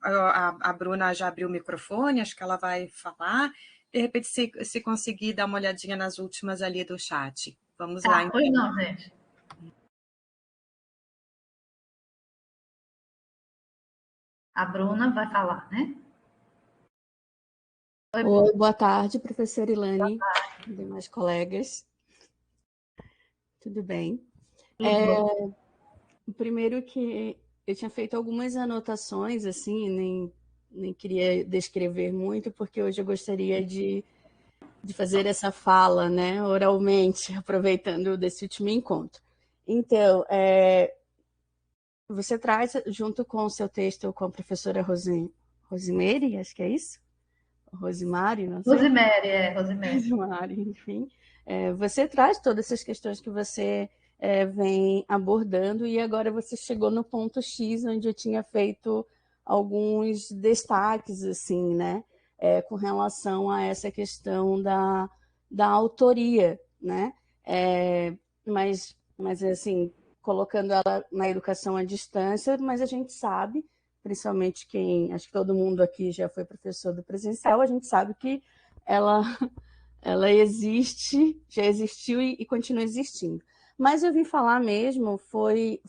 a Bruna já abriu o microfone, acho que ela vai falar. De repente, se conseguir dar uma olhadinha nas últimas ali do chat. Vamos lá, então. Pois não, gente. A Bruna vai falar, né? Oi, boa tarde, professora Ilane e demais colegas. Tudo bem? Primeiro que eu tinha feito algumas anotações, assim, nem queria descrever muito, porque hoje eu gostaria de fazer essa fala, né, oralmente, aproveitando desse último encontro. Então, você traz, junto com o seu texto com a professora Rosemary, acho que é isso? Rosemary, não sei. Rosemary, enfim. Você traz todas essas questões que você vem abordando e agora você chegou no ponto X, onde eu tinha feito alguns destaques, assim, né? Com relação a essa questão da autoria, né? Mas, assim, colocando ela na educação à distância, mas a gente sabe, principalmente acho que todo mundo aqui já foi professor do presencial, a gente sabe que ela existe, já existiu e continua existindo. Mas eu vim falar mesmo, foi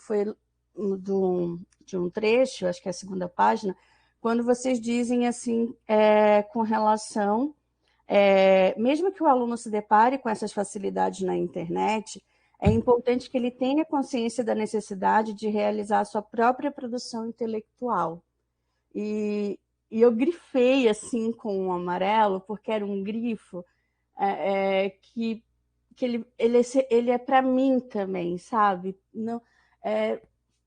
de um trecho, acho que é a segunda página, quando vocês dizem assim, com relação, mesmo que o aluno se depare com essas facilidades na internet, é importante que ele tenha consciência da necessidade de realizar a sua própria produção intelectual. E eu grifei assim com o amarelo, porque era um grifo que ele é para mim também, sabe? Não,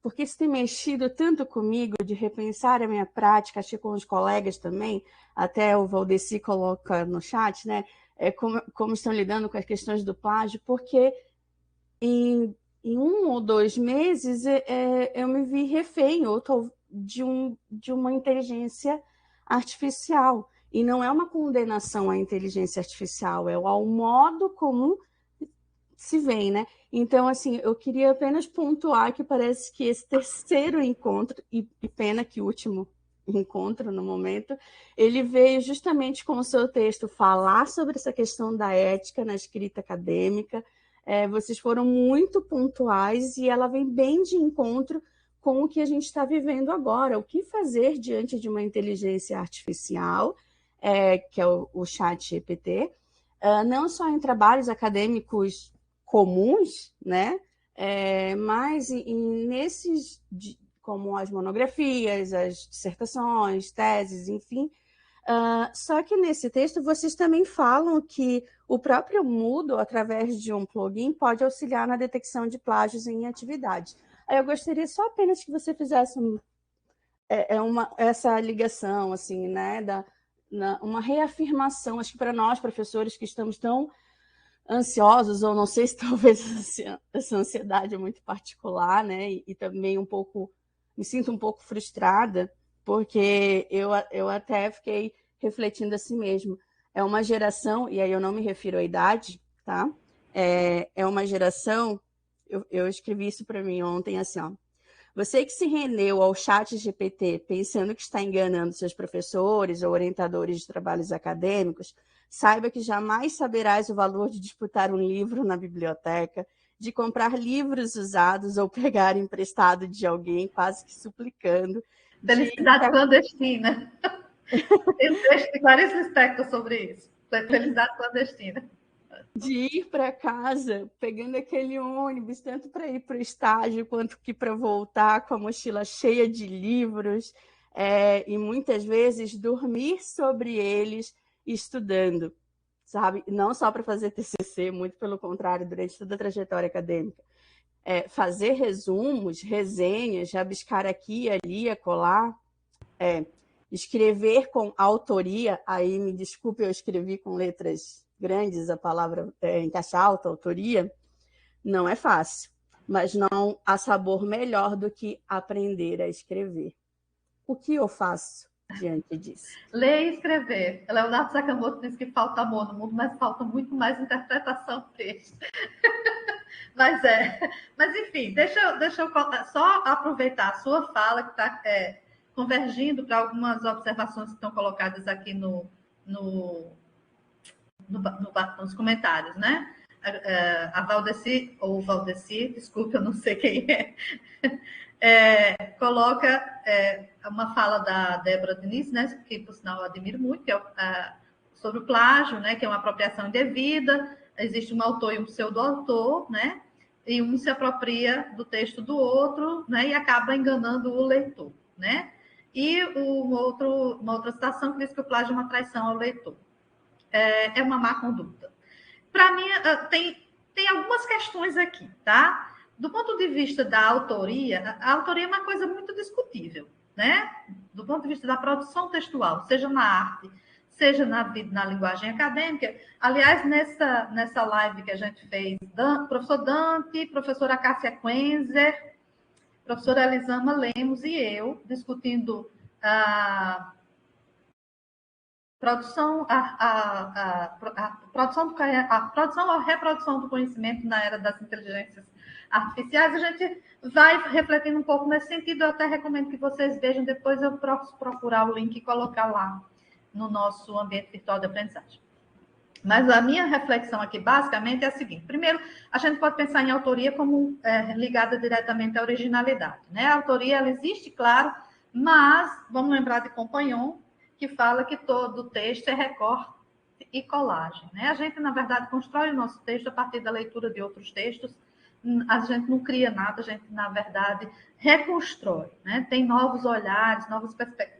porque isso tem mexido tanto comigo, de repensar a minha prática, acho que com os colegas também, até o Valdeci coloca no chat, né? Como estão lidando com as questões do plágio, porque em 1 ou 2 meses eu me vi refém de uma inteligência artificial. E não é uma condenação à inteligência artificial, é ao modo como se vê, né? Então, assim, eu queria apenas pontuar que parece que esse terceiro encontro, e pena que o último encontro no momento, ele veio justamente com o seu texto falar sobre essa questão da ética na escrita acadêmica. Vocês foram muito pontuais e ela vem bem de encontro com o que a gente está vivendo agora. O que fazer diante de uma inteligência artificial, que é o chat GPT, não só em trabalhos acadêmicos comuns, né? Mas nesses, como as monografias, as dissertações, teses, enfim. Só que nesse texto vocês também falam que o próprio Moodle, através de um plugin, pode auxiliar na detecção de plágios em atividades. Aí eu gostaria só apenas que você fizesse essa ligação, assim, né? Uma reafirmação, acho que para nós, professores, que estamos tão ansiosos, ou não sei se talvez essa ansiedade é muito particular, né? E também me sinto um pouco frustrada, porque eu até fiquei refletindo assim mesmo. É uma geração, e aí eu não me refiro à idade, tá? É uma geração, eu escrevi isso para mim ontem, assim, ó. Você que se rendeu ao chat GPT pensando que está enganando seus professores ou orientadores de trabalhos acadêmicos, saiba que jamais saberás o valor de disputar um livro na biblioteca, de comprar livros usados ou pegar emprestado de alguém, quase que suplicando. Felicidade clandestina. Tem um texto de Clarice Lispector sobre isso. Felicidade clandestina. De ir para casa, pegando aquele ônibus, tanto para ir para o estágio quanto que para voltar com a mochila cheia de livros, e muitas vezes dormir sobre eles estudando, sabe? Não só para fazer TCC, muito pelo contrário, durante toda a trajetória acadêmica. Fazer resumos, resenhas, rabiscar aqui, ali, acolá, escrever com autoria, aí me desculpe, eu escrevi com letras grandes, a palavra em caixa alta, autoria, não é fácil, mas não há sabor melhor do que aprender a escrever. O que eu faço diante disso? Ler e escrever. Leonardo Sakamoto diz que falta amor no mundo, mas falta muito mais interpretação do texto. Mas enfim, deixa eu só aproveitar a sua fala, que está convergindo para algumas observações que estão colocadas aqui nos comentários, né? A Valdeci, ou Valdeci, desculpa, eu não sei quem coloca uma fala da Débora Diniz, né, que por sinal eu admiro muito, que é sobre o plágio, né, que é uma apropriação indevida, existe um autor e um pseudo-autor, né, e um se apropria do texto do outro, né, e acaba enganando o leitor, né? E uma outra citação que diz que o plágio é uma traição ao leitor. É uma má conduta. Para mim, tem algumas questões aqui, tá? Do ponto de vista da autoria, a autoria é uma coisa muito discutível, né? Do ponto de vista da produção textual, seja na arte, seja na linguagem acadêmica. Aliás, nessa live que a gente fez, professor Dante, professora Cássia Quenzer, professora Elisama Lemos e eu, discutindo a produção, a produção ou reprodução do conhecimento na era das inteligências artificiais, a gente vai refletindo um pouco nesse sentido. Eu até recomendo que vocês vejam, depois eu posso procurar o link e colocar lá no nosso ambiente virtual de aprendizagem. Mas a minha reflexão aqui, basicamente, é a seguinte. Primeiro, a gente pode pensar em autoria como ligada diretamente à originalidade, né? A autoria, ela existe, claro, mas vamos lembrar de Compagnon, que fala que todo texto é recorte e colagem, né? A gente, na verdade, constrói o nosso texto a partir da leitura de outros textos. A gente não cria nada, a gente, na verdade, reconstrói, né? Tem novos olhares, novas perspectivas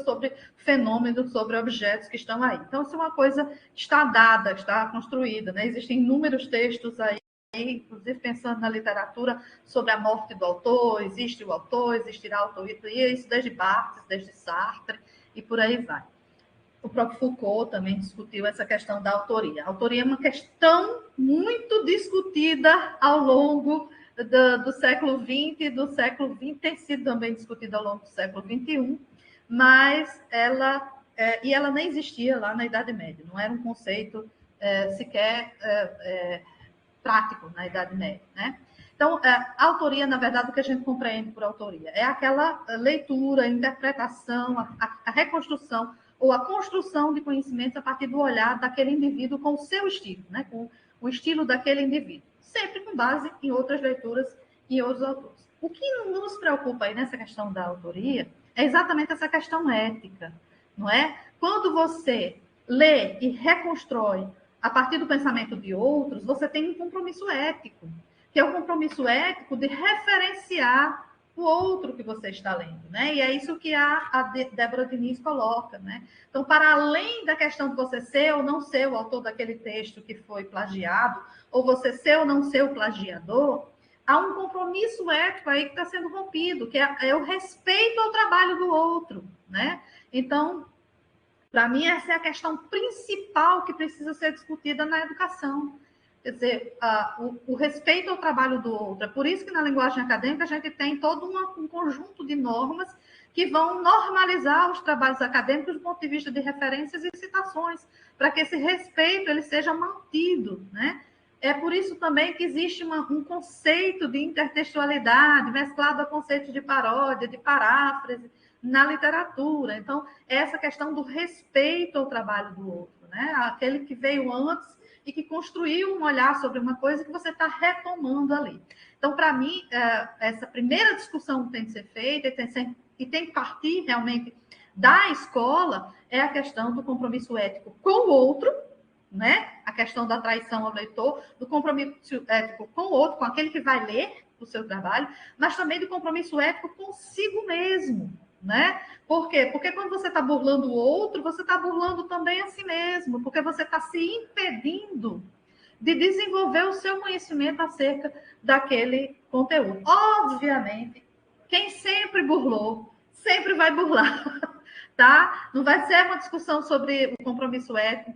sobre fenômenos, sobre objetos que estão aí. Então, isso é uma coisa que está dada, está construída, né? Existem inúmeros textos aí, inclusive pensando na literatura, sobre a morte do autor, existe o autor, existirá a autoria, isso desde Barthes, desde Sartre, e por aí vai. O próprio Foucault também discutiu essa questão da autoria. A autoria é uma questão muito discutida ao longo do século XX, tem sido também discutida ao longo do século XXI, mas ela nem existia lá na Idade Média, não era um conceito sequer prático na Idade Média, né? Então, a autoria, na verdade, o que a gente compreende por autoria é aquela leitura, interpretação, a reconstrução ou a construção de conhecimentos a partir do olhar daquele indivíduo com o seu estilo, né? Com o estilo daquele indivíduo, sempre com base em outras leituras e outros autores. O que nos preocupa aí nessa questão da autoria é exatamente essa questão ética, não é? Quando você lê e reconstrói a partir do pensamento de outros, você tem um compromisso ético, que é o compromisso ético de referenciar o outro que você está lendo, né? E é isso que a Débora Diniz coloca, né? Então, para além da questão de você ser ou não ser o autor daquele texto que foi plagiado, ou você ser ou não ser o plagiador, há um compromisso ético aí que está sendo rompido, que é o respeito ao trabalho do outro, né? Então, para mim, essa é a questão principal que precisa ser discutida na educação. Quer dizer, o respeito ao trabalho do outro. É por isso que na linguagem acadêmica a gente tem todo um conjunto de normas que vão normalizar os trabalhos acadêmicos do ponto de vista de referências e citações, para que esse respeito ele seja mantido, né? É por isso também que existe um conceito de intertextualidade mesclado a conceitos de paródia, de paráfrase na literatura. Então, essa questão do respeito ao trabalho do outro, né? Aquele que veio antes e que construiu um olhar sobre uma coisa que você está retomando ali. Então, para mim, essa primeira discussão que tem que ser feita e tem que partir realmente da escola é a questão do compromisso ético com o outro, né? A questão da traição ao leitor, do compromisso ético com o outro, com aquele que vai ler o seu trabalho, mas também do compromisso ético consigo mesmo, né? Por quê? Porque quando você está burlando o outro, você está burlando também a si mesmo, porque você está se impedindo de desenvolver o seu conhecimento acerca daquele conteúdo. Obviamente, quem sempre burlou, sempre vai burlar, tá? Não vai ser uma discussão sobre o compromisso ético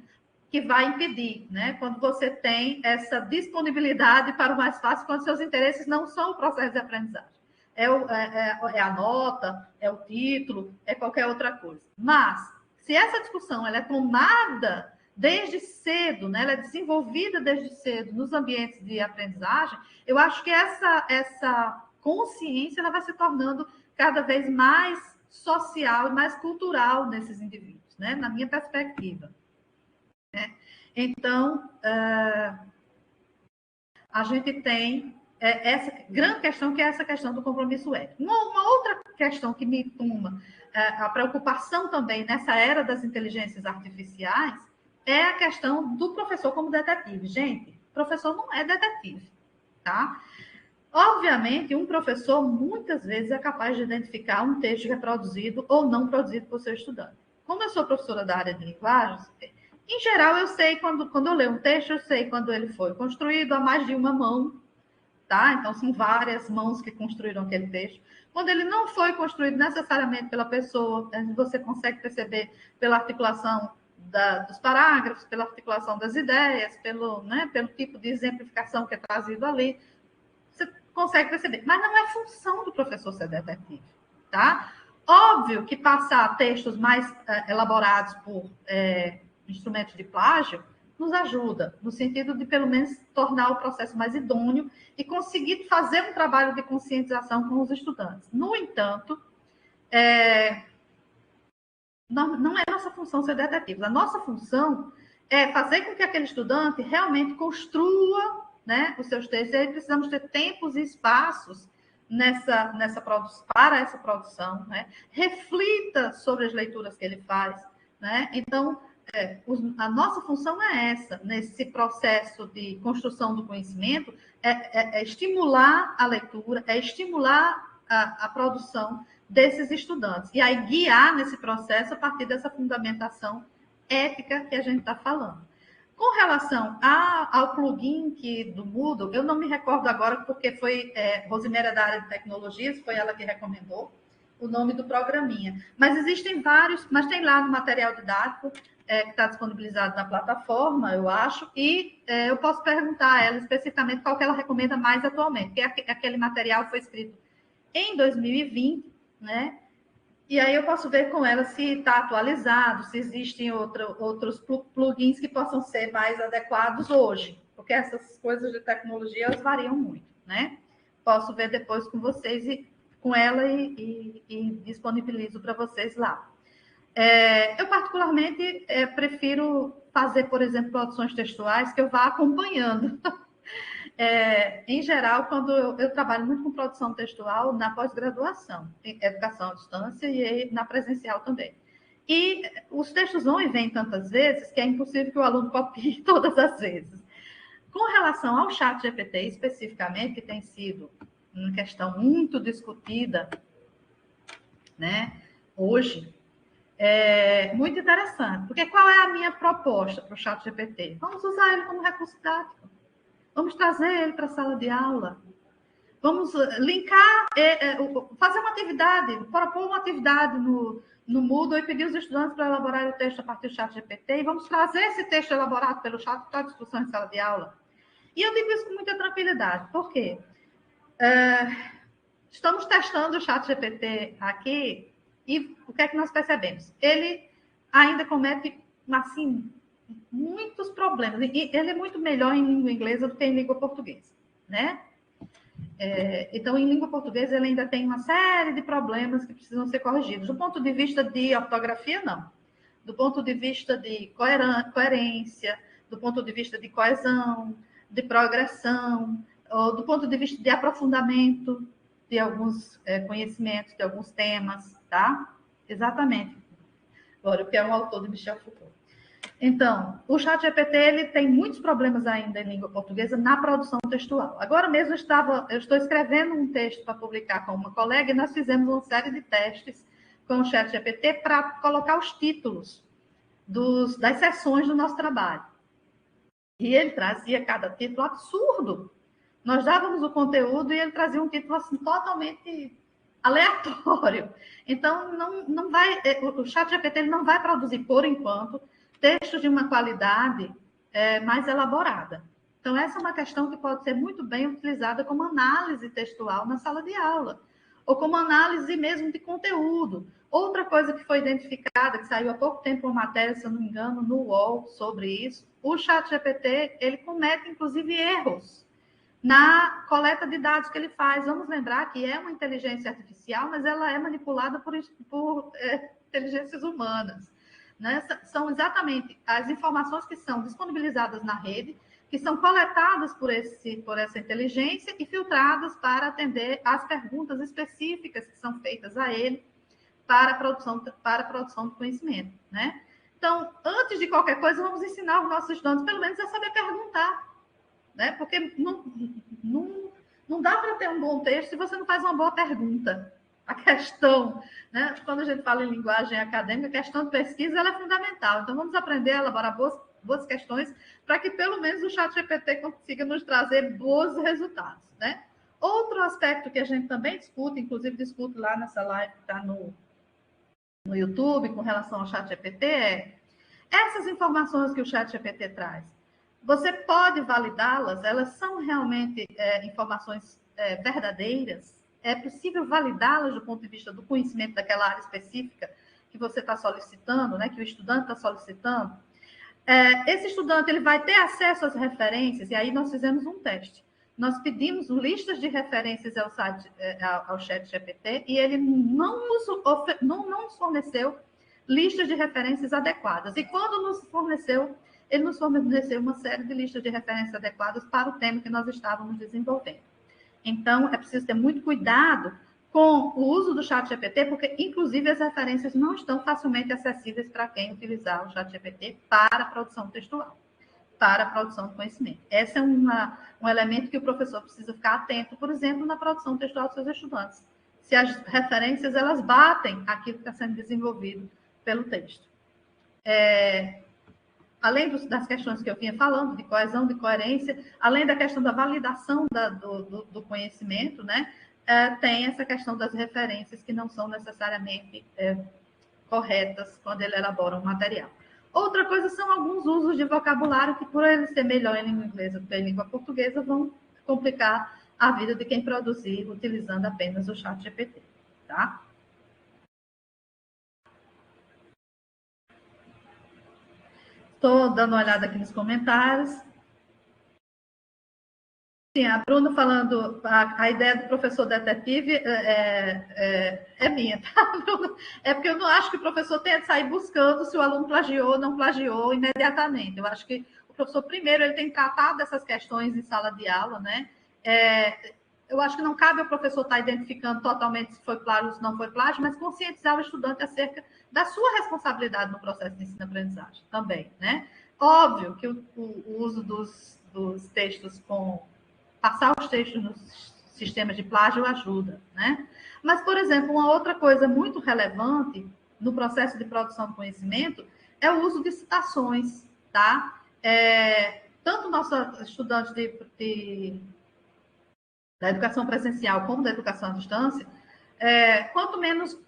que vai impedir, né? Quando você tem essa disponibilidade para o mais fácil, quando seus interesses não são o processo de aprendizagem. É a nota, é o título, é qualquer outra coisa. Mas, se essa discussão ela é tomada desde cedo, né? Ela é desenvolvida desde cedo nos ambientes de aprendizagem, eu acho que essa consciência ela vai se tornando cada vez mais social e mais cultural nesses indivíduos, né? Na minha perspectiva. Né? Então, a gente tem essa grande questão, que é essa questão do compromisso ético. Uma outra questão que me toma a preocupação também nessa era das inteligências artificiais é a questão do professor como detetive. Gente, professor não é detetive, tá? Obviamente, um professor muitas vezes é capaz de identificar um texto reproduzido ou não produzido por seu estudante. Como eu sou professora da área de linguagens, em geral, eu sei quando eu leio um texto, eu sei quando ele foi construído a mais de uma mão, tá? Então, são várias mãos que construíram aquele texto. Quando ele não foi construído necessariamente pela pessoa, você consegue perceber pela articulação dos parágrafos, pela articulação das ideias, pelo tipo de exemplificação que é trazido ali. Você consegue perceber. Mas não é função do professor ser detetive, tá? Óbvio que passar textos mais elaborados por instrumentos de plágio nos ajuda, no sentido de, pelo menos, tornar o processo mais idôneo e conseguir fazer um trabalho de conscientização com os estudantes. No entanto, não é nossa função ser detetive. A nossa função é fazer com que aquele estudante realmente construa, né, os seus textos. E aí precisamos ter tempos e espaços para essa produção, né? Reflita sobre as leituras que ele faz, né? Então, a nossa função é essa, nesse processo de construção do conhecimento, é estimular a leitura, é estimular a produção desses estudantes. E aí guiar nesse processo a partir dessa fundamentação ética que a gente está falando. Com relação ao plugin do Moodle, eu não me recordo agora, porque foi Rosimera da área de tecnologias, foi ela que recomendou o nome do programinha. Mas existem vários, mas tem lá no material didático, que está disponibilizado na plataforma, eu acho, e eu posso perguntar a ela especificamente qual que ela recomenda mais atualmente, porque aquele material foi escrito em 2020, né? E aí eu posso ver com ela se está atualizado, se existem outros plugins que possam ser mais adequados hoje, porque essas coisas de tecnologia elas variam muito, né? Posso ver depois com vocês com ela e disponibilizo para vocês lá. Eu, particularmente, prefiro fazer, por exemplo, produções textuais que eu vá acompanhando. Em geral, quando eu trabalho muito com produção textual na pós-graduação, em educação à distância e na presencial também. E os textos vão e vêm tantas vezes que é impossível que o aluno copie todas as vezes. Com relação ao ChatGPT especificamente, que tem sido uma questão muito discutida, né, hoje, é muito interessante. Porque qual é a minha proposta para o ChatGPT? Vamos usar ele como recurso didático. Vamos trazer ele para a sala de aula. Vamos linkar, fazer uma atividade, propor uma atividade no Moodle e pedir os estudantes para elaborar o texto a partir do ChatGPT e vamos trazer esse texto elaborado pelo chat para a discussão em sala de aula. E eu digo isso com muita tranquilidade. Por quê? Estamos testando o ChatGPT aqui e o que é que nós percebemos? Ele ainda comete, assim, muitos problemas. E ele é muito melhor em língua inglesa do que em língua portuguesa, né? Então, em língua portuguesa, ele ainda tem uma série de problemas que precisam ser corrigidos. Do ponto de vista de ortografia, não. Do ponto de vista de coerência, do ponto de vista de coesão, de progressão, ou do ponto de vista de aprofundamento de alguns conhecimentos, de alguns temas, tá? Exatamente. Agora, o que é um autor de Michel Foucault. Então, o ChatGPT ele tem muitos problemas ainda em língua portuguesa na produção textual. Agora mesmo eu estou escrevendo um texto para publicar com uma colega e nós fizemos uma série de testes com o ChatGPT para colocar os títulos das sessões do nosso trabalho. E ele trazia cada título absurdo. Nós dávamos o conteúdo e ele trazia um título assim, totalmente aleatório. Então, não vai, o ChatGPT não vai produzir, por enquanto, textos de uma qualidade mais elaborada. Então, essa é uma questão que pode ser muito bem utilizada como análise textual na sala de aula, ou como análise mesmo de conteúdo. Outra coisa que foi identificada, que saiu há pouco tempo uma matéria, se eu não me engano, no UOL sobre isso, o ChatGPT, ele comete, inclusive, erros na coleta de dados que ele faz. Vamos lembrar que é uma inteligência artificial, mas ela é manipulada por inteligências humanas. Né? São exatamente as informações que são disponibilizadas na rede, que são coletadas por essa inteligência e filtradas para atender às perguntas específicas que são feitas a ele para a produção do conhecimento. Né? Então, antes de qualquer coisa, vamos ensinar os nossos estudantes, pelo menos, a saber perguntar. Né? Porque não dá para ter um bom texto se você não faz uma boa pergunta. A questão, né? Quando a gente fala em linguagem acadêmica, a questão de pesquisa ela é fundamental. Então, vamos aprender a elaborar boas questões para que, pelo menos, o ChatGPT consiga nos trazer bons resultados. Né? Outro aspecto que a gente também discute, inclusive discute lá nessa live que está no YouTube com relação ao ChatGPT, é essas informações que o ChatGPT traz. Você pode validá-las? Elas são realmente informações verdadeiras? É possível validá-las do ponto de vista do conhecimento daquela área específica que você está solicitando, né? Que o estudante está solicitando? Esse estudante ele vai ter acesso às referências, e aí nós fizemos um teste. Nós pedimos listas de referências ao ChatGPT e ele não nos forneceu listas de referências adequadas. E quando nos forneceu, ele nos forneceu uma série de listas de referências adequadas para o tema que nós estávamos desenvolvendo. Então, é preciso ter muito cuidado com o uso do ChatGPT, porque, inclusive, as referências não estão facilmente acessíveis para quem utilizar o ChatGPT para a produção textual, para a produção de conhecimento. Esse é um elemento que o professor precisa ficar atento, por exemplo, na produção textual dos seus estudantes. Se as referências, elas batem aquilo que está sendo desenvolvido pelo texto. Além das questões que eu vinha falando, de coesão, de coerência, além da questão da validação do conhecimento, né, tem essa questão das referências que não são necessariamente corretas quando ele elabora um material. Outra coisa são alguns usos de vocabulário que, por ele ser melhor em língua inglesa do que em língua portuguesa, vão complicar a vida de quem produzir utilizando apenas o ChatGPT, tá? Estou dando uma olhada aqui nos comentários. Sim, a Bruna falando, a ideia do professor detetive é minha, tá, Bruna? É porque eu não acho que o professor tenha de sair buscando se o aluno plagiou ou não plagiou imediatamente. Eu acho que o professor, primeiro, ele tem que tratar dessas questões em sala de aula, né? Eu acho que não cabe ao professor estar identificando totalmente se foi plágio ou se não foi plágio, mas conscientizar o estudante acerca da sua responsabilidade no processo de ensino-aprendizagem também, né? Óbvio que o uso dos textos passar os textos nos sistemas de plágio ajuda, né? Mas, por exemplo, uma outra coisa muito relevante no processo de produção de conhecimento é o uso de citações, tá? Tanto nosso estudante da educação presencial como da educação à distância, quanto menos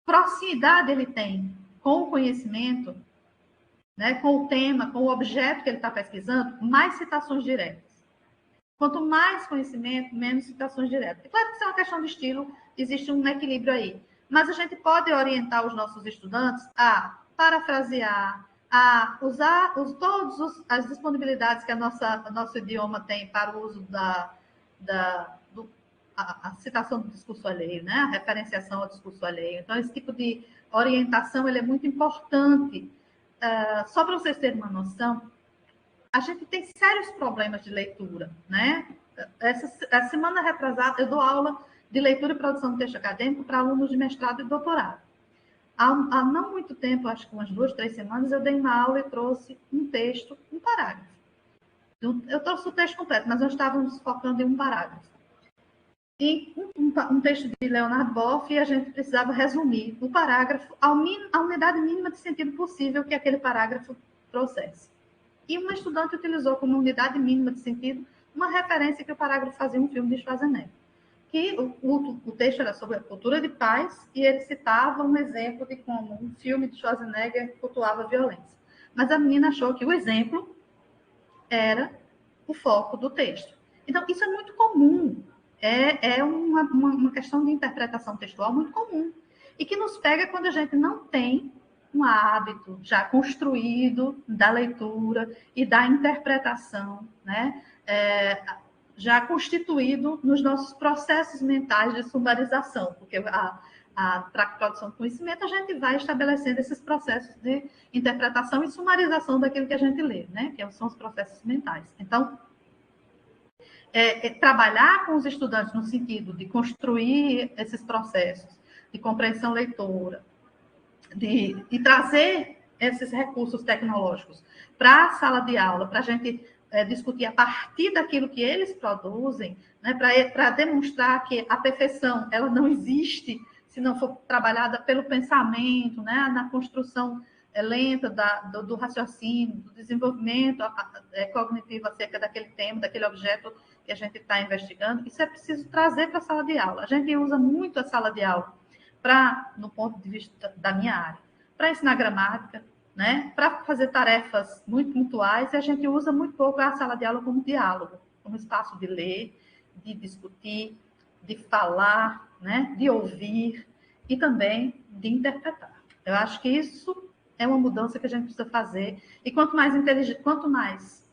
proximidade ele tem com o conhecimento, né, com o tema, com o objeto que ele está pesquisando, mais citações diretas. Quanto mais conhecimento, menos citações diretas. É claro que isso é uma questão de estilo, existe um equilíbrio aí. Mas a gente pode orientar os nossos estudantes a parafrasear, a usar todas as disponibilidades que nosso idioma tem para o uso a citação do discurso alheio, né? A referenciação ao discurso alheio. Então, esse tipo de orientação ele é muito importante. Só para vocês terem uma noção, a gente tem sérios problemas de leitura, né? A semana retrasada, eu dou aula de leitura e produção de texto acadêmico para alunos de mestrado e doutorado. Há não muito tempo, acho que umas 2, 3 semanas, eu dei uma aula e trouxe um texto, um parágrafo. Eu trouxe o texto completo, mas nós estávamos focando em um parágrafo. E um texto de Leonardo Boff, e a gente precisava resumir o parágrafo à unidade mínima de sentido possível que aquele parágrafo trouxesse. E uma estudante utilizou como unidade mínima de sentido uma referência que o parágrafo fazia um filme de Schwarzenegger. Que o texto era sobre a cultura de paz e ele citava um exemplo de como um filme de Schwarzenegger cultuava a violência. Mas a menina achou que o exemplo era o foco do texto. Então, isso é muito comum. É uma questão de interpretação textual muito comum. E que nos pega quando a gente não tem um hábito já construído da leitura e da interpretação, né? Já constituído nos nossos processos mentais de sumarização, porque para a produção de conhecimento a gente vai estabelecendo esses processos de interpretação e sumarização daquilo que a gente lê, né? Que são os processos mentais. Então, trabalhar com os estudantes no sentido de construir esses processos de compreensão leitora, de trazer esses recursos tecnológicos para a sala de aula, para a gente discutir a partir daquilo que eles produzem, né, para demonstrar que a perfeição ela não existe se não for trabalhada pelo pensamento, né, na construção lenta do raciocínio, do desenvolvimento cognitivo acerca daquele tema, daquele objeto que a gente está investigando. Isso é preciso trazer para a sala de aula. A gente usa muito a sala de aula no ponto de vista da minha área, para ensinar gramática, né? Para fazer tarefas muito pontuais, e a gente usa muito pouco a sala de aula como diálogo, como espaço de ler, de discutir, de falar, né? De ouvir e também de interpretar. Eu acho que isso é uma mudança que a gente precisa fazer, e quanto mais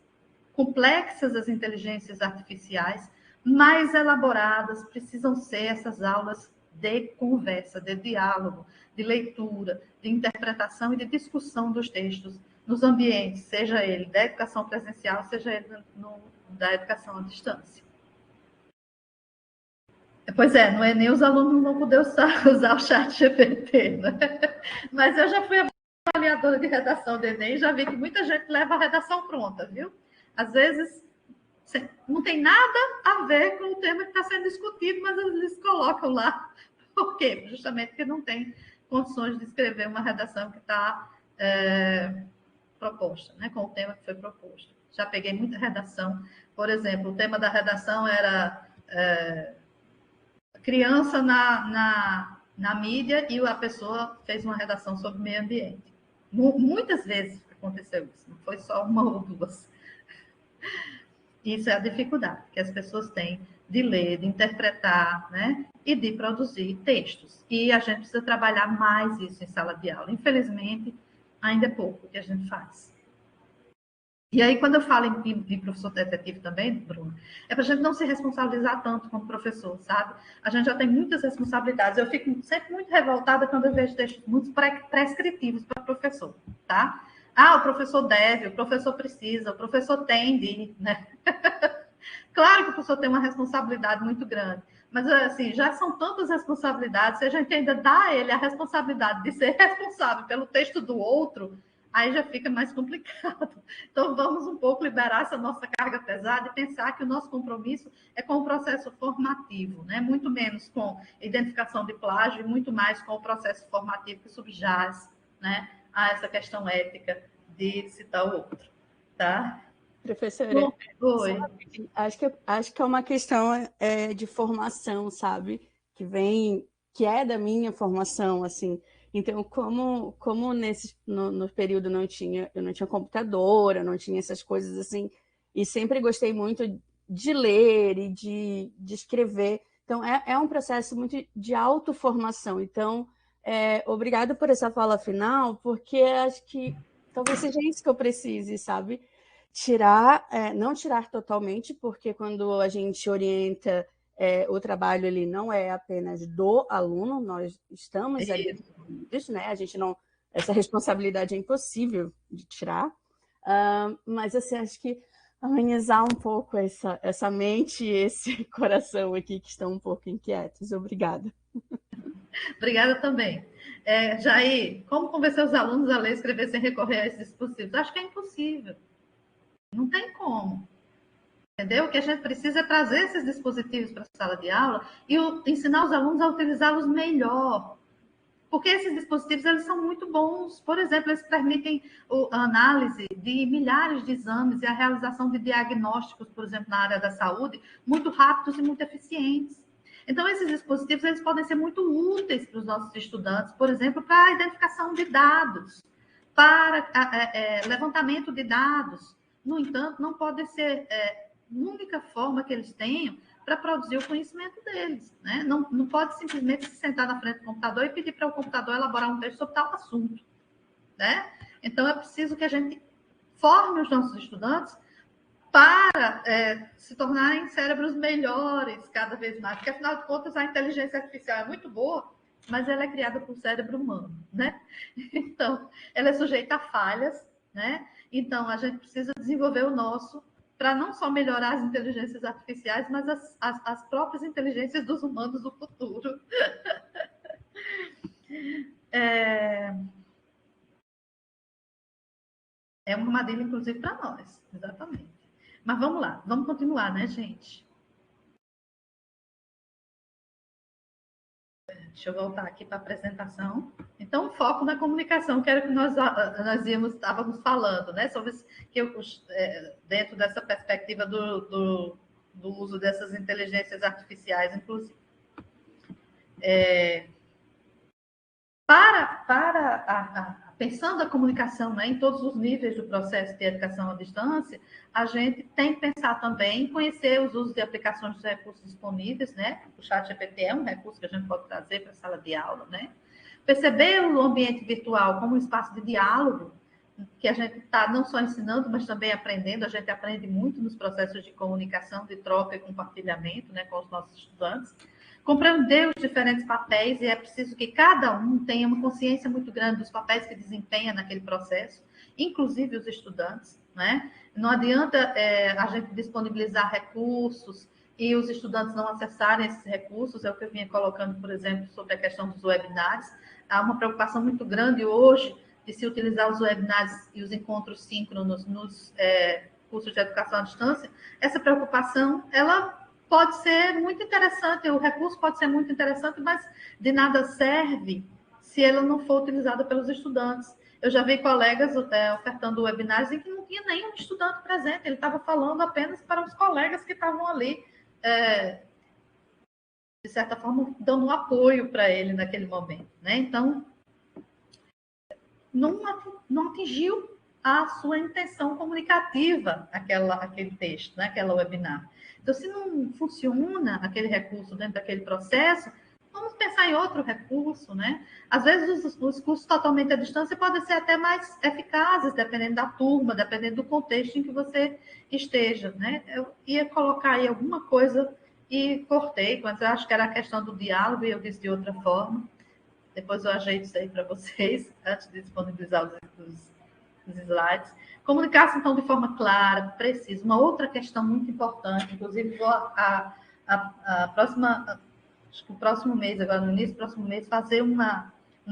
complexas as inteligências artificiais, mais elaboradas precisam ser essas aulas de conversa, de diálogo, de leitura, de interpretação e de discussão dos textos nos ambientes, seja ele da educação presencial, seja ele da educação à distância. Pois é, no Enem os alunos não vão poder usar o chat GPT, né? Mas eu já fui avaliadora de redação do Enem e já vi que muita gente leva a redação pronta, viu? Às vezes não tem nada a ver com o tema que está sendo discutido, mas eles colocam lá. Por quê? Justamente porque não tem condições de escrever uma redação que está proposta, né? Com o tema que foi proposto. Já peguei muita redação. Por exemplo, o tema da redação era criança na mídia, e a pessoa fez uma redação sobre meio ambiente. Muitas vezes aconteceu isso, não foi só uma ou duas. Isso é a dificuldade que as pessoas têm de ler, de interpretar, né? E de produzir textos. E a gente precisa trabalhar mais isso em sala de aula. Infelizmente, ainda é pouco que a gente faz. E aí, quando eu falo em professor detetive também, Bruno, é para a gente não se responsabilizar tanto como professor, sabe? A gente já tem muitas responsabilidades. Eu fico sempre muito revoltada quando eu vejo textos muito prescritivos para professor, tá? O professor deve, o professor precisa, o professor tem de, né? Claro que o professor tem uma responsabilidade muito grande, mas assim, já são tantas responsabilidades, se a gente ainda dá a ele a responsabilidade de ser responsável pelo texto do outro, aí já fica mais complicado. Então, vamos um pouco liberar essa nossa carga pesada e pensar que o nosso compromisso é com o processo formativo, né? Muito menos com identificação de plágio e muito mais com o processo formativo que subjaz, né, a essa questão ética de citar o outro, tá? Professora, oi. Acho que é uma questão de formação, sabe? Que é da minha formação, assim, Então, como no período eu não tinha computador, eu não tinha essas coisas assim, e sempre gostei muito de ler e de escrever. Então, é um processo muito de autoformação. Então, obrigado por essa fala final, porque acho que talvez seja isso que eu precise, sabe? Não tirar totalmente, porque quando a gente orienta o trabalho, ele não é apenas do aluno, nós estamos ali envolvidos, né? A gente não, essa responsabilidade é impossível de tirar, mas assim, acho que amenizar um pouco essa mente e esse coração aqui que estão um pouco inquietos. Obrigada. Obrigada também. Jair, como convencer os alunos a ler e escrever sem recorrer a esses dispositivos? Acho que é impossível. Não tem como. Entendeu? O que a gente precisa é trazer esses dispositivos para a sala de aula e ensinar os alunos a utilizá-los melhor. Porque esses dispositivos eles são muito bons. Por exemplo, eles permitem a análise de milhares de exames e a realização de diagnósticos, por exemplo, na área da saúde, muito rápidos e muito eficientes. Então, esses dispositivos eles podem ser muito úteis para os nossos estudantes, por exemplo, para a identificação de dados, para levantamento de dados. No entanto, não pode ser a única forma que eles tenham para produzir o conhecimento deles. Né? Não pode simplesmente se sentar na frente do computador e pedir para o computador elaborar um texto sobre tal assunto. Né? Então, é preciso que a gente forme os nossos estudantes para se tornarem cérebros melhores cada vez mais, porque, afinal de contas, a inteligência artificial é muito boa, mas ela é criada por cérebro humano, né? Então, ela é sujeita a falhas, né? Então, a gente precisa desenvolver o nosso para não só melhorar as inteligências artificiais, mas as próprias inteligências dos humanos do futuro. É uma armadilha, inclusive, para nós, exatamente. Mas vamos lá, vamos continuar, né, gente? Deixa eu voltar aqui para a apresentação. Então, foco na comunicação, que era o que nós estávamos falando, né? Sobre dentro dessa perspectiva do uso dessas inteligências artificiais, inclusive. Pensando a comunicação, né, em todos os níveis do processo de educação à distância, a gente tem que pensar também em conhecer os usos de aplicações dos recursos disponíveis, né? O ChatGPT é um recurso que a gente pode trazer para a sala de aula, né? Perceber o ambiente virtual como um espaço de diálogo, que a gente está não só ensinando, mas também aprendendo. A gente aprende muito nos processos de comunicação, de troca e compartilhamento, né, com os nossos estudantes. Compreender os diferentes papéis, e é preciso que cada um tenha uma consciência muito grande dos papéis que desempenha naquele processo, inclusive os estudantes, né? Não adianta a gente disponibilizar recursos e os estudantes não acessarem esses recursos, é o que eu vinha colocando, por exemplo, sobre a questão dos webinários. Há uma preocupação muito grande hoje de se utilizar os webinários e os encontros síncronos nos cursos de educação à distância. Essa preocupação, ela pode ser muito interessante, o recurso pode ser muito interessante, mas de nada serve se ela não for utilizada pelos estudantes. Eu já vi colegas ofertando webinars em que não tinha nenhum estudante presente, ele estava falando apenas para os colegas que estavam ali, de certa forma, dando um apoio para ele naquele momento. Né? Então, não atingiu a sua intenção comunicativa, aquele texto, né? Aquela webinar. Então, se não funciona aquele recurso dentro daquele processo, vamos pensar em outro recurso, né? Às vezes, os cursos totalmente à distância podem ser até mais eficazes, dependendo da turma, dependendo do contexto em que você esteja, né? Eu ia colocar aí alguma coisa e cortei, mas eu acho que era a questão do diálogo e eu disse de outra forma. Depois eu ajeito isso aí para vocês, antes de disponibilizar os slides. Comunicar-se, então, de forma clara, precisa. Uma outra questão muito importante, inclusive, vou a próxima, acho que o próximo mês, agora no início do próximo mês, fazer um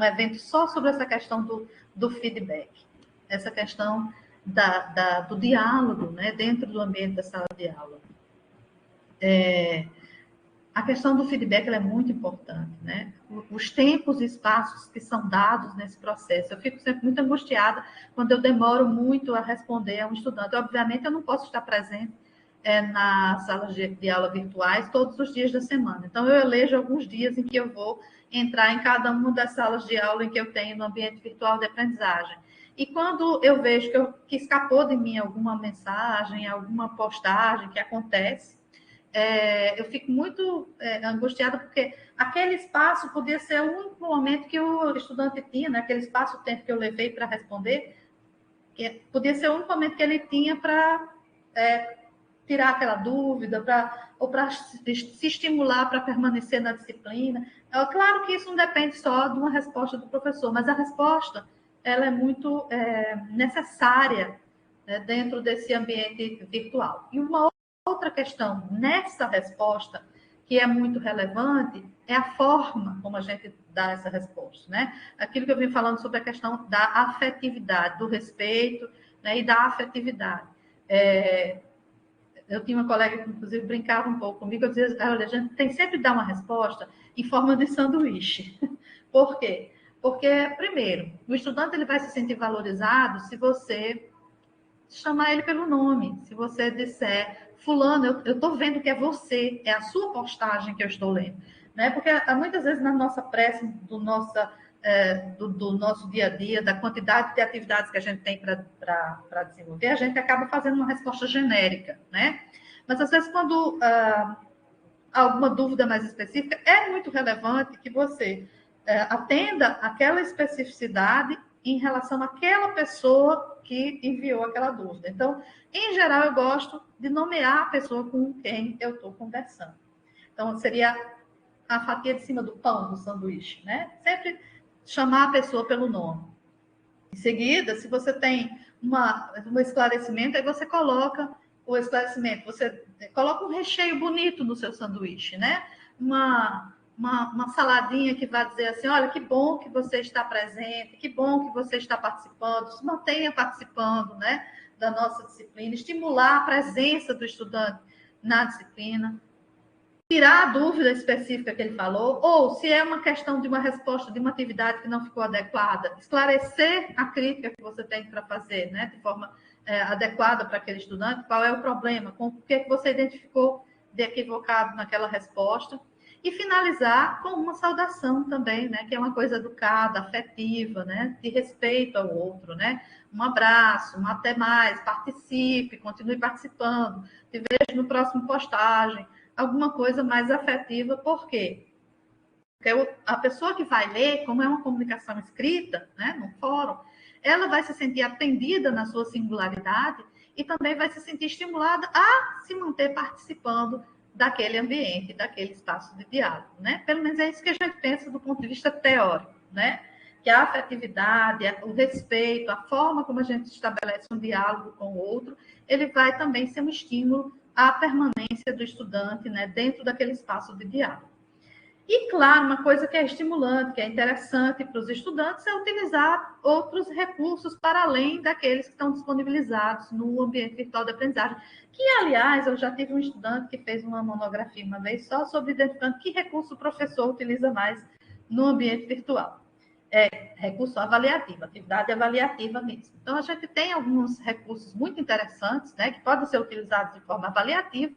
evento só sobre essa questão do feedback. Essa questão do diálogo, né, dentro do ambiente da sala de aula. A questão do feedback ela é muito importante, né? Os tempos e espaços que são dados nesse processo. Eu fico sempre muito angustiada quando eu demoro muito a responder a um estudante. Obviamente, eu não posso estar presente nas salas de aula virtuais todos os dias da semana. Então, eu elejo alguns dias em que eu vou entrar em cada uma das salas de aula em que eu tenho no ambiente virtual de aprendizagem. E quando eu vejo que escapou de mim alguma mensagem, alguma postagem que acontece, eu fico muito angustiada, porque aquele espaço podia ser o único momento que o estudante tinha, né? Aquele espaço-tempo que eu levei para responder, que podia ser o único momento que ele tinha para tirar aquela dúvida, ou para se estimular para permanecer na disciplina. Claro que isso não depende só de uma resposta do professor, mas a resposta ela é muito necessária, né, dentro desse ambiente virtual. E uma outra questão nessa resposta, que é muito relevante, é a forma como a gente dá essa resposta, né? Aquilo que eu vim falando sobre a questão da afetividade, do respeito, né, e da afetividade. Eu tinha uma colega que, inclusive, brincava um pouco comigo, eu dizia, olha, a gente tem sempre que dar uma resposta em forma de sanduíche. Por quê? Porque, primeiro, o estudante ele vai se sentir valorizado se você chamar ele pelo nome. Se você disser, fulano, eu estou vendo que é você, é a sua postagem que eu estou lendo. Né? Porque muitas vezes na nossa pressa, do nosso dia a dia, da quantidade de atividades que a gente tem para desenvolver, a gente acaba fazendo uma resposta genérica. Né? Mas às vezes quando alguma dúvida mais específica, é muito relevante que você atenda aquela especificidade em relação àquela pessoa que enviou aquela dúvida. Então, em geral, eu gosto de nomear a pessoa com quem eu estou conversando. Então, seria a fatia de cima do pão, do sanduíche, né? Sempre chamar a pessoa pelo nome. Em seguida, se você tem um esclarecimento, aí você coloca o esclarecimento, você coloca um recheio bonito no seu sanduíche, né? Uma saladinha que vai dizer assim, olha, que bom que você está presente, que bom que você está participando, se mantenha participando, né, da nossa disciplina, estimular a presença do estudante na disciplina, tirar a dúvida específica que ele falou, ou se é uma questão de uma resposta de uma atividade que não ficou adequada, esclarecer a crítica que você tem para fazer, né, de forma adequada para aquele estudante, qual é o problema, com o que você identificou de equivocado naquela resposta, e finalizar com uma saudação também, né, que é uma coisa educada, afetiva, né, de respeito ao outro, né, um abraço, um até mais, participe, continue participando, te vejo no próximo postagem, alguma coisa mais afetiva, por quê? Porque a pessoa que vai ler, como é uma comunicação escrita, né, no fórum, ela vai se sentir atendida na sua singularidade e também vai se sentir estimulada a se manter participando daquele ambiente, daquele espaço de diálogo, né? Pelo menos é isso que a gente pensa do ponto de vista teórico, né? Que a afetividade, o respeito, a forma como a gente estabelece um diálogo com o outro, ele vai também ser um estímulo à permanência do estudante, né, dentro daquele espaço de diálogo. E, claro, uma coisa que é estimulante, que é interessante para os estudantes, é utilizar outros recursos para além daqueles que estão disponibilizados no ambiente virtual de aprendizagem. Que, aliás, eu já tive um estudante que fez uma monografia uma vez só sobre identificando que recurso o professor utiliza mais no ambiente virtual. Recurso avaliativo, atividade avaliativa mesmo. Então, a gente tem alguns recursos muito interessantes, né, que podem ser utilizados de forma avaliativa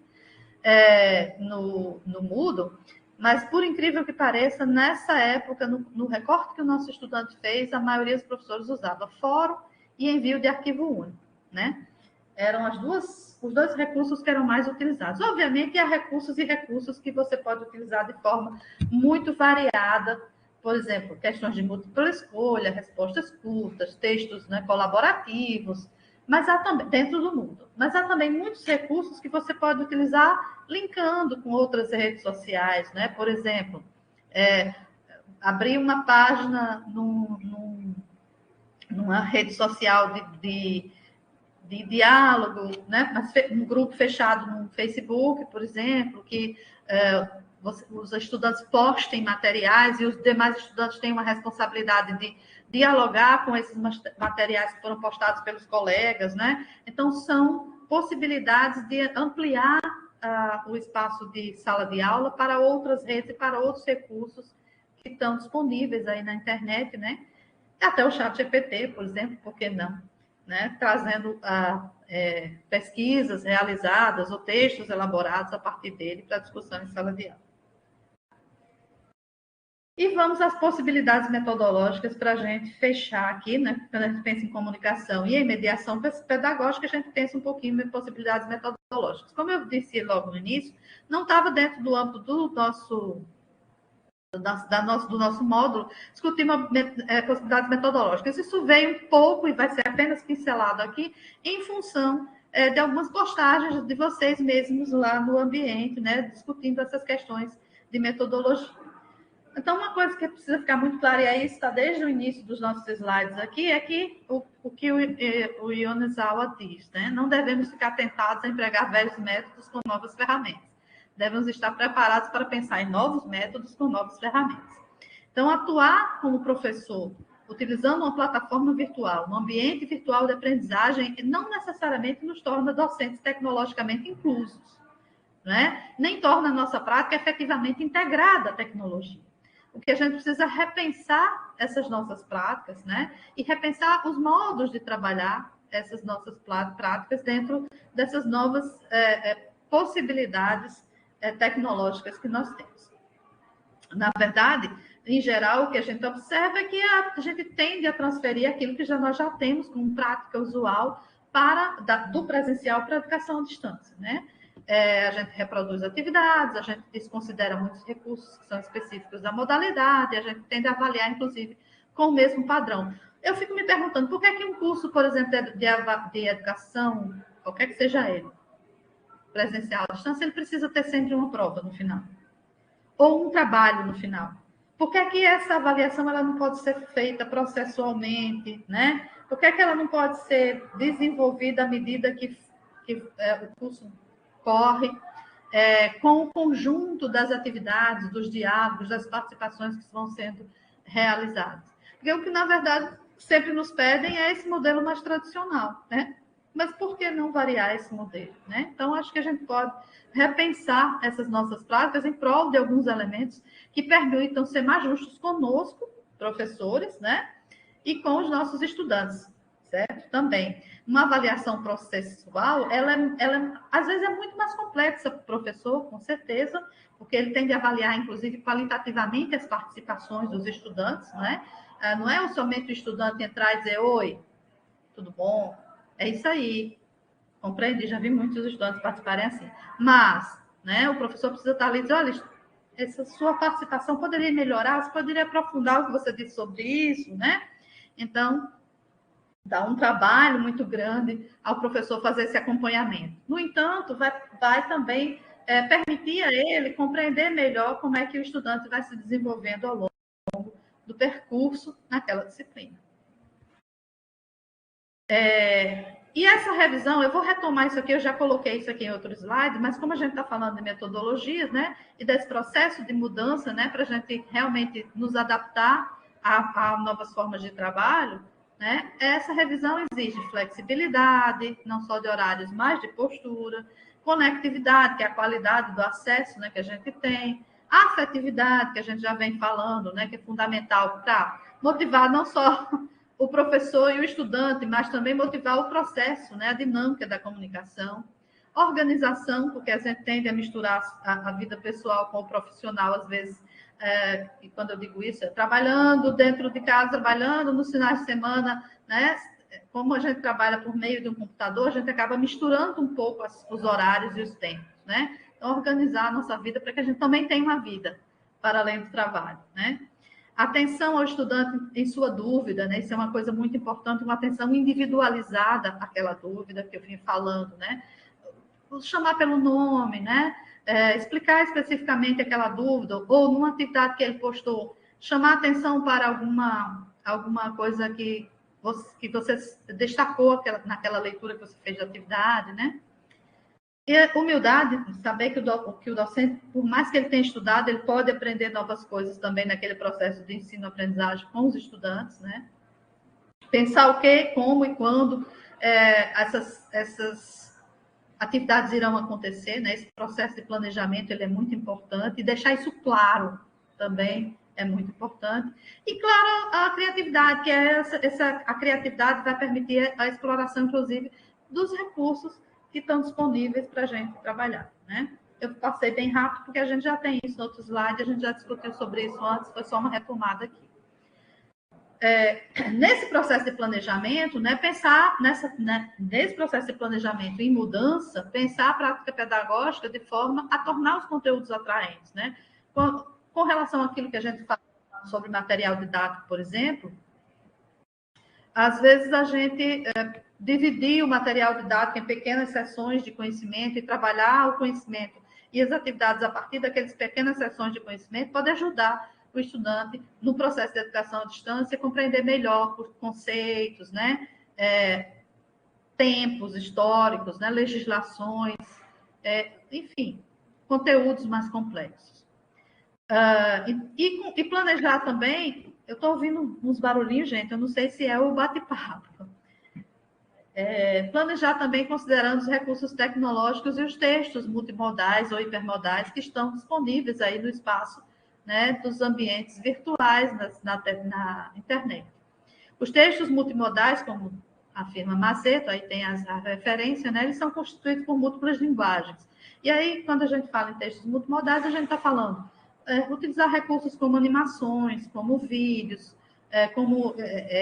no Moodle, mas, por incrível que pareça, nessa época, no recorte que o nosso estudante fez, a maioria dos professores usava fórum e envio de arquivo único, né? Eram os dois recursos que eram mais utilizados. Obviamente, há recursos e recursos que você pode utilizar de forma muito variada, por exemplo, questões de múltipla escolha, respostas curtas, textos, né, colaborativos, mas há também, dentro do Moodle. Mas há também muitos recursos que você pode utilizar linkando com outras redes sociais, né? Por exemplo, abrir uma página numa rede social de diálogo, né? Um grupo fechado no Facebook, por exemplo, que os estudantes postem materiais e os demais estudantes têm uma responsabilidade de dialogar com esses materiais que foram postados pelos colegas, né? Então, são possibilidades de ampliar o espaço de sala de aula para outras redes e para outros recursos que estão disponíveis aí na internet, né? Até o chat GPT, por exemplo, por que não? né, trazendo pesquisas realizadas ou textos elaborados a partir dele para discussão em sala de aula. E vamos às possibilidades metodológicas para a gente fechar aqui, né? Quando a gente pensa em comunicação e em mediação pedagógica, a gente pensa um pouquinho em possibilidades metodológicas. Como eu disse logo no início, não estava dentro do âmbito do nosso módulo discutir possibilidades metodológicas. Isso veio um pouco e vai ser apenas pincelado aqui em função de algumas postagens de vocês mesmos lá no ambiente, né? Discutindo essas questões de metodologia. Então, uma coisa que precisa ficar muito clara, e aí está desde o início dos nossos slides aqui, é que o que o Yonezawa diz, né? Não devemos ficar tentados a empregar velhos métodos com novas ferramentas. Devemos estar preparados para pensar em novos métodos com novas ferramentas. Então, atuar como professor, utilizando uma plataforma virtual, um ambiente virtual de aprendizagem, não necessariamente nos torna docentes tecnologicamente inclusos, né? Nem torna a nossa prática efetivamente integrada à tecnologia. O que a gente precisa é repensar essas nossas práticas, né? E repensar os modos de trabalhar essas nossas práticas dentro dessas novas possibilidades tecnológicas que nós temos. Na verdade, em geral, o que a gente observa é que a gente tende a transferir aquilo que nós já temos como prática usual do presencial para a educação à distância, né? A gente reproduz atividades, a gente desconsidera muitos recursos que são específicos da modalidade, a gente tende a avaliar, inclusive, com o mesmo padrão. Eu fico me perguntando, por que um curso, por exemplo, de educação, qualquer que seja ele, presencial à distância, ele precisa ter sempre uma prova no final? Ou um trabalho no final? Por que essa avaliação ela não pode ser feita processualmente, né? Por que ela não pode ser desenvolvida à medida que o curso corre, com o conjunto das atividades, dos diálogos, das participações que vão sendo realizadas? Porque o que, na verdade, sempre nos pedem é esse modelo mais tradicional, né? Mas por que não variar esse modelo, né? Então, acho que a gente pode repensar essas nossas práticas em prol de alguns elementos que permitam ser mais justos conosco, professores, né? E com os nossos estudantes, certo? Também. Uma avaliação processual, ela às vezes é muito mais complexa para o professor, com certeza, porque ele tem de avaliar, inclusive, qualitativamente as participações dos estudantes, né? Não é somente o estudante entrar e dizer, oi, tudo bom? É isso aí. Compreendi, já vi muitos estudantes participarem assim. Mas, né, o professor precisa estar ali e dizer, olha, essa sua participação poderia melhorar, você poderia aprofundar o que você disse sobre isso, né? Então, dá um trabalho muito grande ao professor fazer esse acompanhamento. No entanto, vai também permitir a ele compreender melhor como é que o estudante vai se desenvolvendo ao longo do percurso naquela disciplina. E essa revisão, eu vou retomar isso aqui, eu já coloquei isso aqui em outro slide, mas como a gente está falando de metodologias, né, e desse processo de mudança, né, para a gente realmente nos adaptar a novas formas de trabalho, né, essa revisão exige flexibilidade, não só de horários, mas de postura, conectividade, que é a qualidade do acesso, né, que a gente tem, afetividade, que a gente já vem falando, né, que é fundamental para motivar não só o professor e o estudante, mas também motivar o processo, né, a dinâmica da comunicação. Organização, porque a gente tende a misturar a vida pessoal com o profissional, às vezes, e quando eu digo isso, é trabalhando dentro de casa, trabalhando nos finais de semana, né? Como a gente trabalha por meio de um computador, a gente acaba misturando um pouco os horários e os tempos, né? Então, organizar a nossa vida para que a gente também tenha uma vida para além do trabalho, né? Atenção ao estudante em sua dúvida, né? Isso é uma coisa muito importante, uma atenção individualizada àquela dúvida que eu vim falando, né? Chamar pelo nome, né? Explicar especificamente aquela dúvida, ou numa atividade que ele postou, chamar atenção para alguma coisa que você destacou naquela leitura que você fez da atividade, né? E a humildade, saber que o docente, por mais que ele tenha estudado, ele pode aprender novas coisas também naquele processo de ensino-aprendizagem com os estudantes, né? Pensar o que, como e quando essas atividades irão acontecer, né? Esse processo de planejamento ele é muito importante e deixar isso claro também é muito importante. E, claro, a criatividade, que é a criatividade vai permitir a exploração, inclusive, dos recursos que estão disponíveis para a gente trabalhar, né? Eu passei bem rápido, porque a gente já tem isso no outro slide, a gente já discutiu sobre isso antes, foi só uma retomada aqui. Nesse processo de planejamento, né, pensar nesse processo de planejamento em mudança, pensar a prática pedagógica de forma a tornar os conteúdos atraentes, né? Com relação àquilo que a gente fala sobre material didático, por exemplo, às vezes a gente dividir o material didático em pequenas sessões de conhecimento e trabalhar o conhecimento e as atividades a partir daquelas pequenas sessões de conhecimento pode ajudar o estudante no processo de educação à distância a compreender melhor os conceitos, né? Tempos históricos, né? Legislações, enfim, conteúdos mais complexos. E planejar também, eu estou ouvindo uns barulhinhos, gente, eu não sei se é o bate-papo. Planejar também considerando os recursos tecnológicos e os textos multimodais ou hipermodais que estão disponíveis aí no espaço, né, dos ambientes virtuais na internet. Os textos multimodais, como afirma Maceto, aí tem a referência, né, eles são constituídos por múltiplas linguagens. E aí, quando a gente fala em textos multimodais, a gente está falando utilizar recursos como animações, como vídeos, como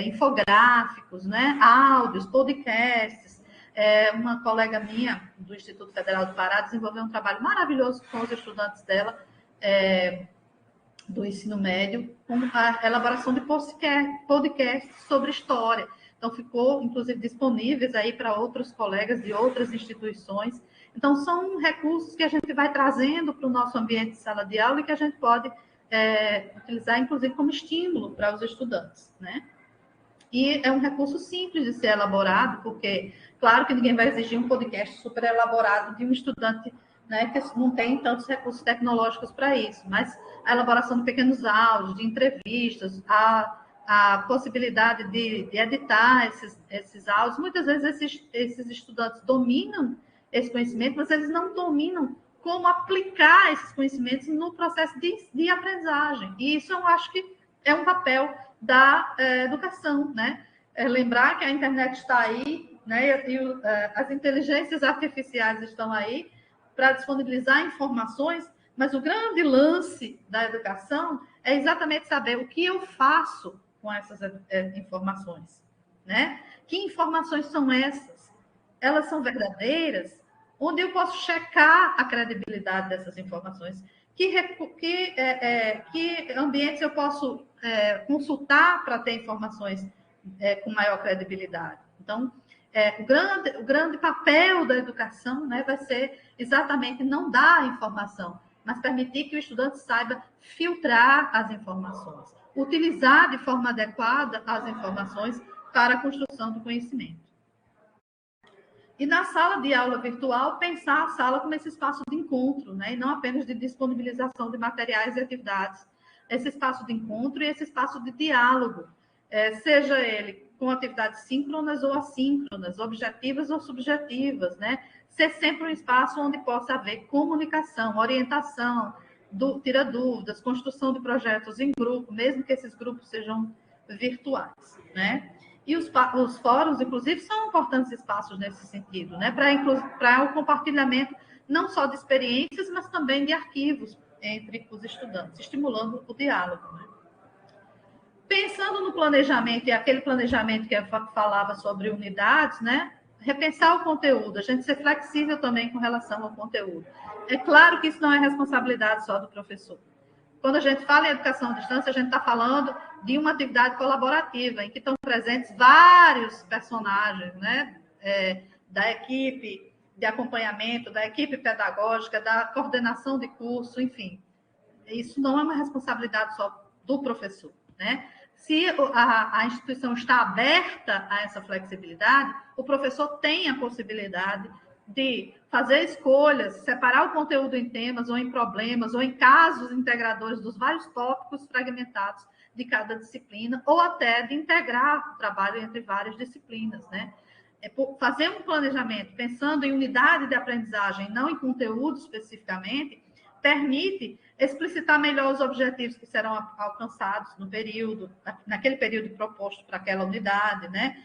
infográficos, né, áudios, podcasts. Uma colega minha, do Instituto Federal do Pará, desenvolveu um trabalho maravilhoso com os estudantes dela, do ensino médio, com a elaboração de podcasts sobre história. Então, ficou, inclusive, disponíveis aí para outros colegas de outras instituições. Então, são recursos que a gente vai trazendo para o nosso ambiente de sala de aula e que a gente pode utilizar, inclusive, como estímulo para os estudantes, né? E é um recurso simples de ser elaborado, porque, claro que ninguém vai exigir um podcast super elaborado de um estudante, né, que não tem tantos recursos tecnológicos para isso, mas a elaboração de pequenos áudios, de entrevistas, a possibilidade de editar esses áudios. Muitas vezes esses estudantes dominam esse conhecimento, mas eles não dominam como aplicar esses conhecimentos no processo de aprendizagem. E isso eu acho que é um papel da educação, né? Lembrar que a internet está aí, né? E as inteligências artificiais estão aí para disponibilizar informações, mas o grande lance da educação é exatamente saber o que eu faço com essas informações, né? Que informações são essas? Elas são verdadeiras? Onde eu posso checar a credibilidade dessas informações? Que ambientes eu posso consultar para ter informações com maior credibilidade? Então, o grande papel da educação, né, vai ser exatamente não dar informação, mas permitir que o estudante saiba filtrar as informações, utilizar de forma adequada as informações para a construção do conhecimento. E na sala de aula virtual, pensar a sala como esse espaço de encontro, né? E não apenas de disponibilização de materiais e atividades. Esse espaço de encontro e esse espaço de diálogo, seja ele com atividades síncronas ou assíncronas, objetivas ou subjetivas, né? Ser sempre um espaço onde possa haver comunicação, orientação, tira dúvidas, construção de projetos em grupo, mesmo que esses grupos sejam virtuais, né? E os fóruns, inclusive, são importantes espaços nesse sentido, né? Para o compartilhamento não só de experiências, mas também de arquivos entre os estudantes, estimulando o diálogo, né? Pensando no planejamento, e aquele planejamento que eu falava sobre unidades, né? Repensar o conteúdo, a gente ser flexível também com relação ao conteúdo. É claro que isso não é responsabilidade só do professor. Quando a gente fala em educação à distância, a gente está falando de uma atividade colaborativa, em que estão presentes vários personagens, né? Da equipe de acompanhamento, da equipe pedagógica, da coordenação de curso, enfim. Isso não é uma responsabilidade só do professor, né? Se a instituição está aberta a essa flexibilidade, o professor tem a possibilidade de fazer escolhas, separar o conteúdo em temas ou em problemas ou em casos integradores dos vários tópicos fragmentados de cada disciplina, ou até de integrar o trabalho entre várias disciplinas, né? Fazer um planejamento pensando em unidade de aprendizagem, não em conteúdo especificamente, permite explicitar melhor os objetivos que serão alcançados naquele período proposto para aquela unidade, né?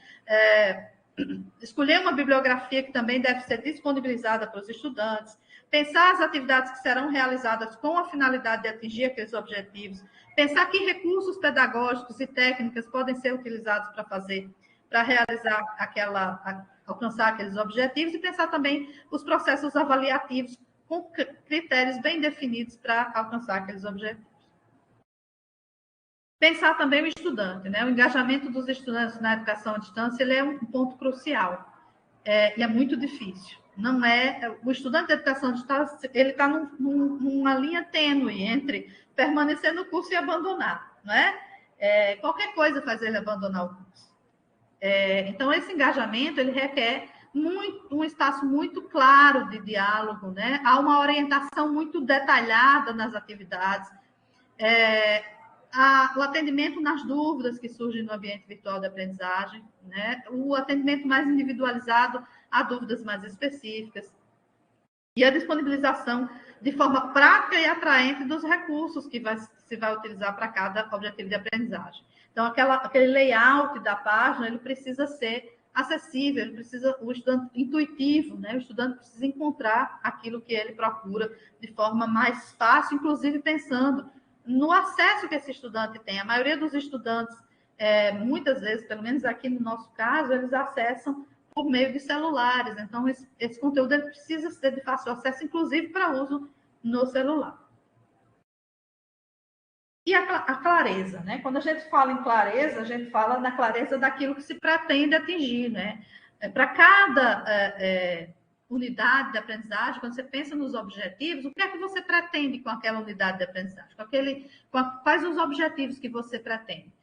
Escolher uma bibliografia que também deve ser disponibilizada para os estudantes, pensar as atividades que serão realizadas com a finalidade de atingir aqueles objetivos, pensar que recursos pedagógicos e técnicas podem ser utilizados para realizar alcançar aqueles objetivos, e pensar também os processos avaliativos com critérios bem definidos para alcançar aqueles objetivos. Pensar também o estudante, né? O engajamento dos estudantes na educação à distância, ele é um ponto crucial, e é muito difícil. Não é o estudante de educação à distância, ele está numa linha tênue entre permanecer no curso e abandonar, não é? Qualquer coisa faz ele abandonar o curso. Então, esse engajamento, ele requer um espaço muito claro de diálogo, né? Há uma orientação muito detalhada nas atividades, o atendimento nas dúvidas que surgem no ambiente virtual de aprendizagem, né? O atendimento mais individualizado a dúvidas mais específicas, e a disponibilização de forma prática e atraente dos recursos que se vai utilizar para cada objetivo de aprendizagem. Então, aquele layout da página, ele precisa ser acessível, o estudante intuitivo, né? O estudante precisa encontrar aquilo que ele procura de forma mais fácil, inclusive pensando no acesso que esse estudante tem. A maioria dos estudantes, muitas vezes, pelo menos aqui no nosso caso, eles acessam por meio de celulares. Então, esse conteúdo ele precisa ser de fácil acesso, inclusive para uso no celular. E a clareza, né? Quando a gente fala em clareza, a gente fala na clareza daquilo que se pretende atingir, né? Para cada unidade de aprendizagem, quando você pensa nos objetivos, o que é que você pretende com aquela unidade de aprendizagem? Quais os objetivos que você pretende?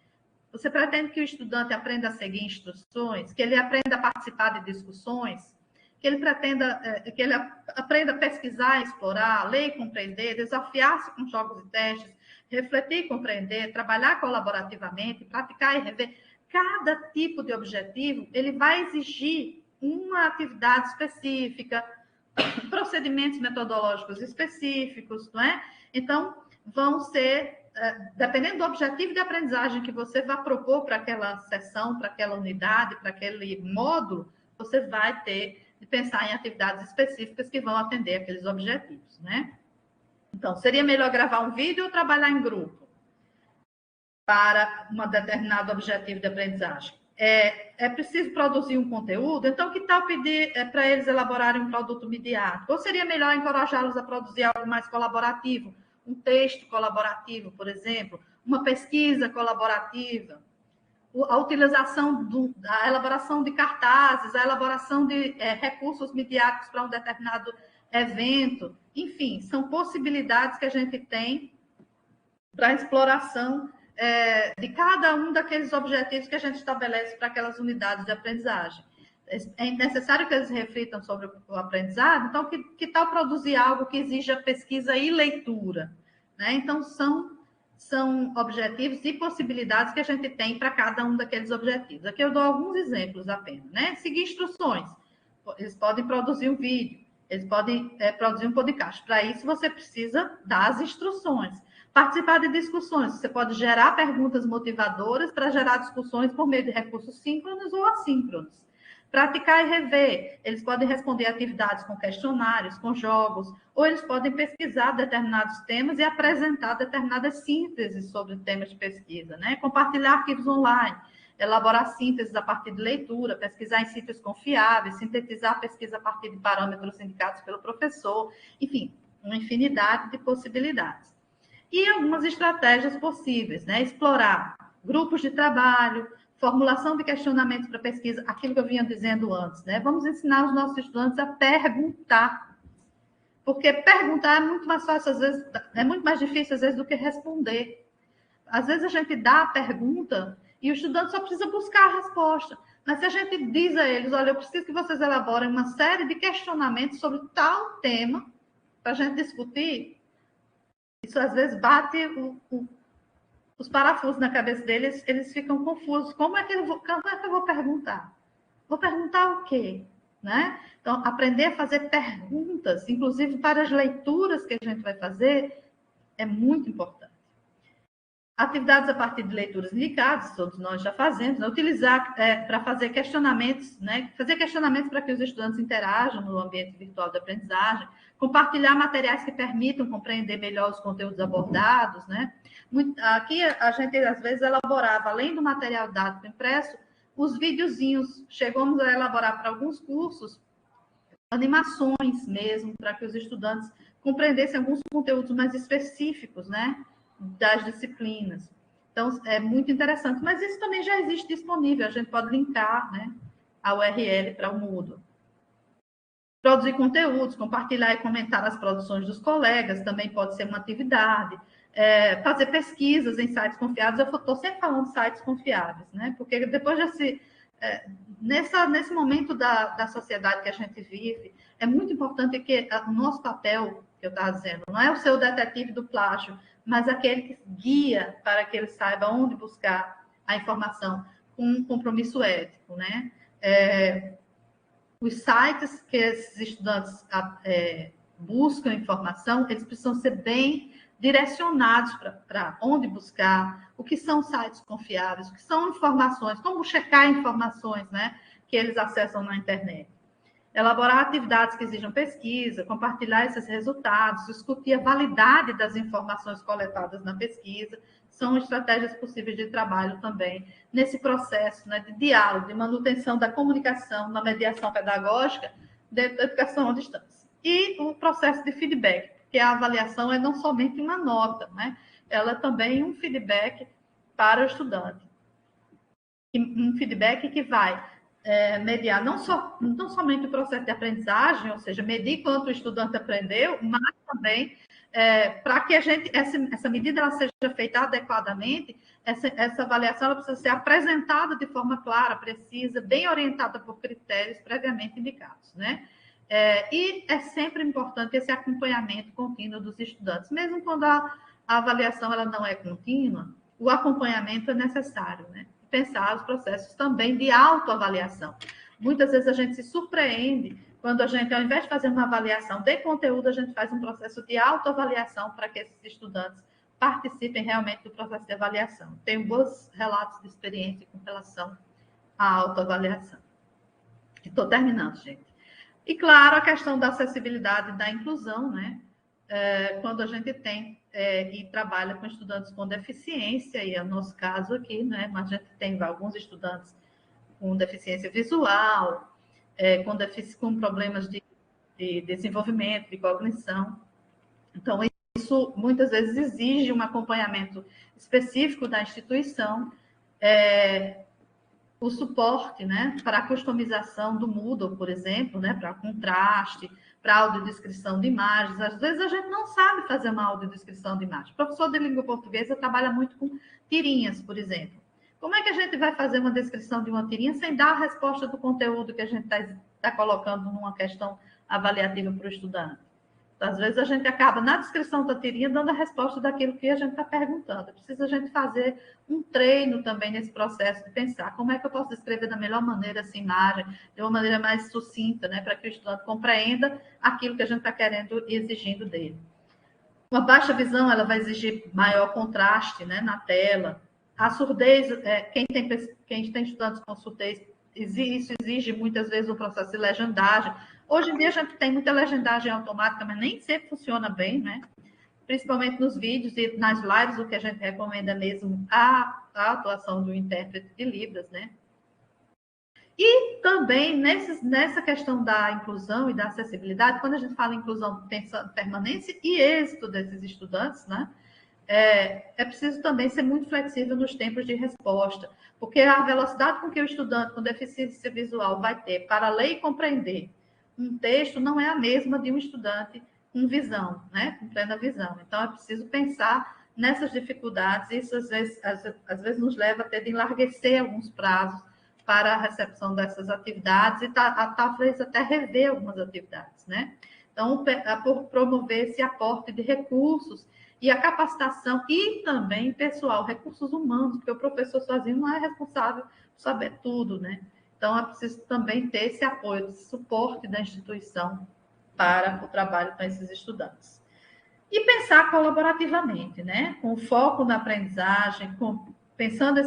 Você pretende que o estudante aprenda a seguir instruções, que ele aprenda a participar de discussões, que ele aprenda a pesquisar, explorar, ler e compreender, desafiar-se com jogos e testes, refletir e compreender, trabalhar colaborativamente, praticar e rever. Cada tipo de objetivo, ele vai exigir uma atividade específica, procedimentos metodológicos específicos, não é? Então, vão ser, dependendo do objetivo de aprendizagem que você vai propor para aquela sessão, para aquela unidade, para aquele módulo, você vai ter de pensar em atividades específicas que vão atender aqueles objetivos, né? Então, seria melhor gravar um vídeo ou trabalhar em grupo para um determinado objetivo de aprendizagem? É preciso produzir um conteúdo, então que tal pedir para eles elaborarem um produto midiático? Ou seria melhor encorajá-los a produzir algo mais colaborativo, um texto colaborativo, por exemplo, uma pesquisa colaborativa, a utilização a elaboração de cartazes, a elaboração de recursos midiáticos para um determinado evento, enfim, são possibilidades que a gente tem para a exploração de cada um daqueles objetivos que a gente estabelece para aquelas unidades de aprendizagem. É necessário que eles reflitam sobre o aprendizado, então que tal produzir algo que exija pesquisa e leitura, né? Então, são objetivos e possibilidades que a gente tem para cada um daqueles objetivos. Aqui eu dou alguns exemplos apenas, né? Seguir instruções. Eles podem produzir um vídeo, eles podem produzir um podcast. Para isso, você precisa dar as instruções. Participar de discussões. Você pode gerar perguntas motivadoras para gerar discussões por meio de recursos síncronos ou assíncronos. Praticar e rever. Eles podem responder atividades com questionários, com jogos, ou eles podem pesquisar determinados temas e apresentar determinadas sínteses sobre temas de pesquisa, né? Compartilhar arquivos online, elaborar sínteses a partir de leitura, pesquisar em sítios confiáveis, sintetizar a pesquisa a partir de parâmetros indicados pelo professor, enfim, uma infinidade de possibilidades. E algumas estratégias possíveis, né? Explorar grupos de trabalho, formulação de questionamentos para pesquisa, aquilo que eu vinha dizendo antes, né? Vamos ensinar os nossos estudantes a perguntar, porque perguntar é muito mais fácil, às vezes, é muito mais difícil, às vezes, do que responder. Às vezes a gente dá a pergunta e o estudante só precisa buscar a resposta. Mas se a gente diz a eles, olha, eu preciso que vocês elaborem uma série de questionamentos sobre tal tema para a gente discutir, isso às vezes bate os parafusos na cabeça deles, eles ficam confusos. Como é que eu vou perguntar? Vou perguntar o quê? né? Então, aprender a fazer perguntas, inclusive para as leituras que a gente vai fazer, é muito importante. Atividades a partir de leituras indicadas, todos nós já fazemos, né? Utilizar para fazer questionamentos, né? Fazer questionamentos para que os estudantes interajam no ambiente virtual de aprendizagem, compartilhar materiais que permitam compreender melhor os conteúdos abordados, né? Aqui a gente, às vezes, elaborava, além do material didático impresso, os videozinhos. Chegamos a elaborar para alguns cursos animações mesmo, para que os estudantes compreendessem alguns conteúdos mais específicos, né, das disciplinas. Então, é muito interessante, mas isso também já existe disponível, a gente pode linkar, né, a URL para o Moodle. Produzir conteúdos, compartilhar e comentar as produções dos colegas, também pode ser uma atividade. Fazer pesquisas em sites confiáveis, eu estou sempre falando de sites confiáveis, né, porque depois desse... nesse momento da sociedade que a gente vive, é muito importante que o nosso papel, que eu estava dizendo, não é o seu detetive do plágio, mas aquele que guia para que ele saiba onde buscar a informação com um compromisso ético, né? Os sites que esses estudantes buscam informação, eles precisam ser bem direcionados para onde buscar, o que são sites confiáveis, o que são informações, como checar informações, né, que eles acessam na internet. Elaborar atividades que exijam pesquisa, compartilhar esses resultados, discutir a validade das informações coletadas na pesquisa, são estratégias possíveis de trabalho também nesse processo, né, de diálogo, de manutenção da comunicação, na mediação pedagógica dentro da educação à distância. E o processo de feedback, porque a avaliação é não somente uma nota, né? Ela é também um feedback para o estudante. Um feedback que vai mediar não somente o processo de aprendizagem, ou seja, medir quanto o estudante aprendeu, mas também para que essa medida ela seja feita adequadamente, essa avaliação ela precisa ser apresentada de forma clara, precisa, bem orientada por critérios previamente indicados, né? E é sempre importante esse acompanhamento contínuo dos estudantes, mesmo quando a avaliação ela não é contínua, o acompanhamento é necessário, né? Pensar os processos também de autoavaliação. Muitas vezes a gente se surpreende quando a gente, ao invés de fazer uma avaliação de conteúdo, a gente faz um processo de autoavaliação para que esses estudantes participem realmente do processo de avaliação. Tenho bons relatos de experiência com relação à autoavaliação. Estou terminando, gente. E, claro, a questão da acessibilidade e da inclusão, né? Quando a gente tem e trabalha com estudantes com deficiência, e é o nosso caso aqui, né? Mas a gente tem alguns estudantes com deficiência visual, com problemas de desenvolvimento, de cognição. Então, isso muitas vezes exige um acompanhamento específico da instituição, o suporte, né, para a customização do Moodle, por exemplo, né, para contraste, para audiodescrição de imagens. Às vezes a gente não sabe fazer uma audiodescrição de imagens. O professor de língua portuguesa trabalha muito com tirinhas, por exemplo. Como é que a gente vai fazer uma descrição de uma tirinha sem dar a resposta do conteúdo que a gente está colocando numa questão avaliativa para o estudante? Às vezes a gente acaba, na descrição da tirinha, dando a resposta daquilo que a gente está perguntando. Precisa a gente fazer um treino também nesse processo de pensar como é que eu posso descrever da melhor maneira essa imagem, de uma maneira mais sucinta, né, para que o estudante compreenda aquilo que a gente está querendo e exigindo dele. Uma baixa visão, ela vai exigir maior contraste, né, na tela. A surdez, quem tem estudantes com surdez, isso exige muitas vezes um processo de legendagem. Hoje em dia a gente tem muita legendagem automática, mas nem sempre funciona bem, né? Principalmente nos vídeos e nas lives, o que a gente recomenda mesmo a atuação do intérprete de Libras, né? E também nessa questão da inclusão e da acessibilidade, quando a gente fala em inclusão, pensando permanência e êxito desses estudantes, né? É preciso também ser muito flexível nos tempos de resposta, porque a velocidade com que o estudante com deficiência visual vai ter para ler e compreender um texto não é a mesma de um estudante com visão, né? Com plena visão. Então, é preciso pensar nessas dificuldades, e isso às vezes nos leva a ter de enlarguecer alguns prazos para a recepção dessas atividades e talvez até rever algumas atividades, né? Então, por promover esse aporte de recursos e a capacitação e também, pessoal, recursos humanos, porque o professor sozinho não é responsável por saber tudo, né? Então, Então, é preciso também ter esse apoio, esse suporte da instituição para o trabalho com esses estudantes. E pensar colaborativamente, né? Com foco na aprendizagem, pensando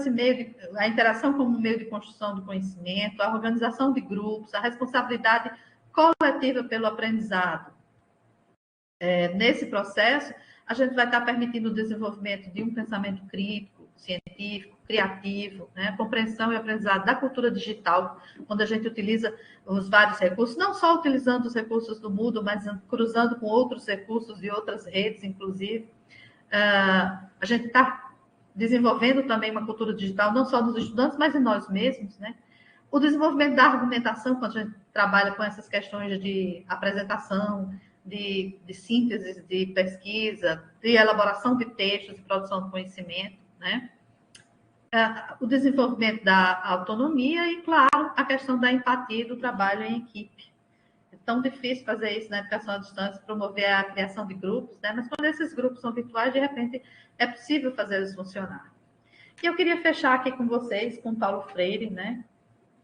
a interação como meio de construção do conhecimento, a organização de grupos, a responsabilidade coletiva pelo aprendizado. Nesse processo, a gente vai estar permitindo o desenvolvimento de um pensamento crítico, científico, criativo, né? Compreensão e aprendizado da cultura digital, quando a gente utiliza os vários recursos, não só utilizando os recursos do Moodle, mas cruzando com outros recursos e outras redes, inclusive. A gente está desenvolvendo também uma cultura digital, não só nos estudantes, mas em nós mesmos, né? O desenvolvimento da argumentação, quando a gente trabalha com essas questões de apresentação, de síntese, de pesquisa, de elaboração de textos, de produção de conhecimento, né? O desenvolvimento da autonomia e, claro, a questão da empatia e do trabalho em equipe. É tão difícil fazer isso na educação à distância, promover a criação de grupos, né? Mas quando esses grupos são virtuais, de repente, é possível fazer eles funcionar. E eu queria fechar aqui com vocês, com Paulo Freire, né?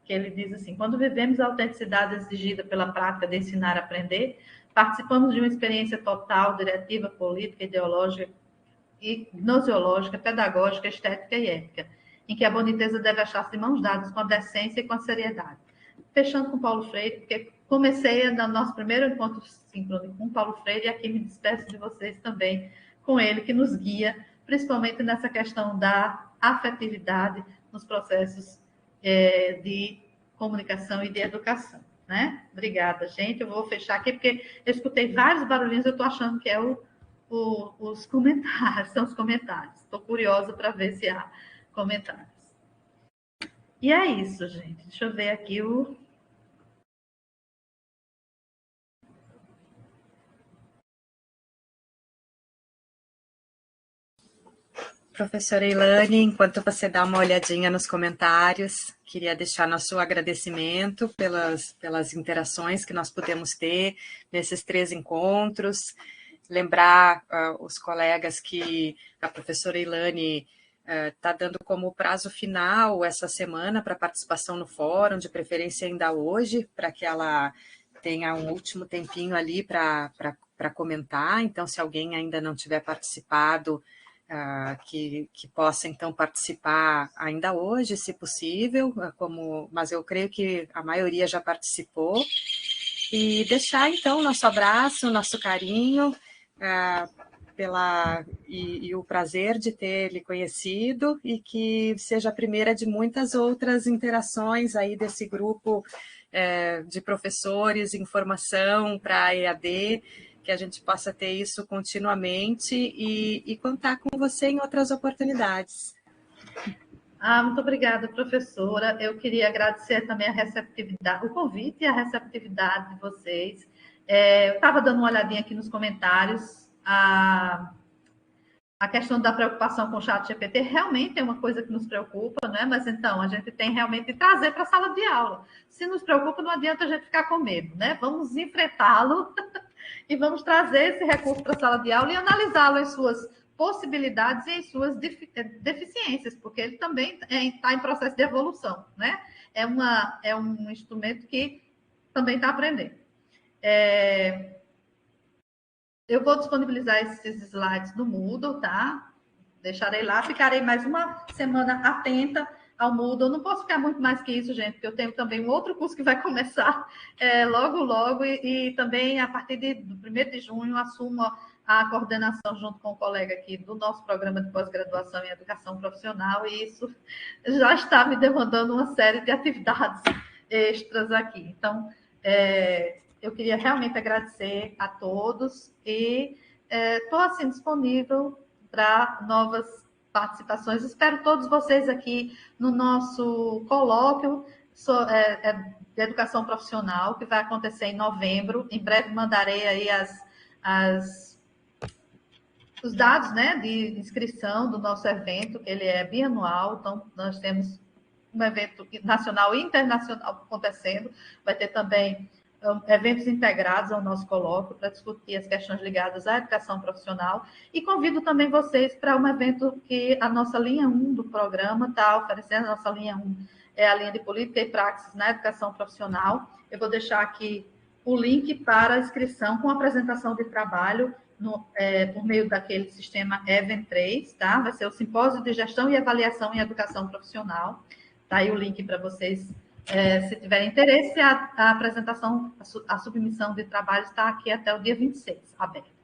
Que ele diz assim: quando vivemos a autenticidade exigida pela prática de ensinar a aprender, participamos de uma experiência total, diretiva, política, ideológica, gnoseológica, pedagógica, estética e ética, em que a boniteza deve achar-se de mãos dadas com a decência e com a seriedade. Fechando com Paulo Freire, porque comecei no nosso primeiro encontro síncrono com Paulo Freire, e aqui me despeço de vocês também, com ele, que nos guia, principalmente nessa questão da afetividade nos processos de comunicação e de educação. Né? Obrigada, gente. Eu vou fechar aqui, porque eu escutei vários barulhinhos, eu estou achando que é os comentários, são os comentários. Estou curiosa para ver se há comentários. E é isso, gente. Deixa eu ver aqui o... Professora Ilane, enquanto você dá uma olhadinha nos comentários, queria deixar nosso agradecimento pelas interações que nós pudemos ter nesses 3 encontros, lembrar os colegas que a professora Ilane está dando como prazo final essa semana para participação no fórum, de preferência ainda hoje, para que ela tenha um último tempinho ali para comentar. Então, se alguém ainda não tiver participado, que possa, então, participar ainda hoje, se possível, mas eu creio que a maioria já participou, e deixar, então, nosso abraço, nosso carinho, e o prazer de ter lhe conhecido, e que seja a primeira de muitas outras interações aí desse grupo de professores em formação para a EAD, que a gente possa ter isso continuamente e contar com você em outras oportunidades. Muito obrigada, professora. Eu queria agradecer também a receptividade, o convite e a receptividade de vocês. Eu estava dando uma olhadinha aqui nos comentários. A questão da preocupação com o chat GPT realmente é uma coisa que nos preocupa, né? Mas então, a gente tem realmente que trazer para a sala de aula. Se nos preocupa, não adianta a gente ficar com medo, né? Vamos enfrentá-lo e vamos trazer esse recurso para a sala de aula e analisá-lo em suas possibilidades e em suas deficiências, porque ele também está em processo de evolução, né? É um instrumento que também está aprendendo. Eu vou disponibilizar esses slides no Moodle, tá? Deixarei lá, ficarei mais uma semana atenta ao Moodle. Não posso ficar muito mais que isso, gente, porque eu tenho também um outro curso que vai começar logo, e também, a partir do 1º de junho, assumo a coordenação junto com o colega aqui do nosso programa de pós-graduação em educação profissional, e isso já está me demandando uma série de atividades extras aqui. Então, eu queria realmente agradecer a todos e estou assim disponível para novas participações. Espero todos vocês aqui no nosso colóquio de educação profissional, que vai acontecer em novembro. Em breve mandarei aí os dados, né, de inscrição do nosso evento, que ele é bianual. Então, nós temos um evento nacional e internacional acontecendo. Vai ter também eventos integrados ao nosso colóquio para discutir as questões ligadas à educação profissional, e convido também vocês para um evento que a nossa linha 1 do programa está oferecendo. A nossa linha 1 é a linha de política e praxis na educação profissional. Eu vou deixar aqui o link para a inscrição com apresentação de trabalho por meio daquele sistema EVEN 3, tá? Vai ser o Simpósio de Gestão e Avaliação em Educação Profissional. Tá aí o link para vocês, se tiverem interesse. A apresentação, a submissão de trabalho está aqui até o dia 26, aberto.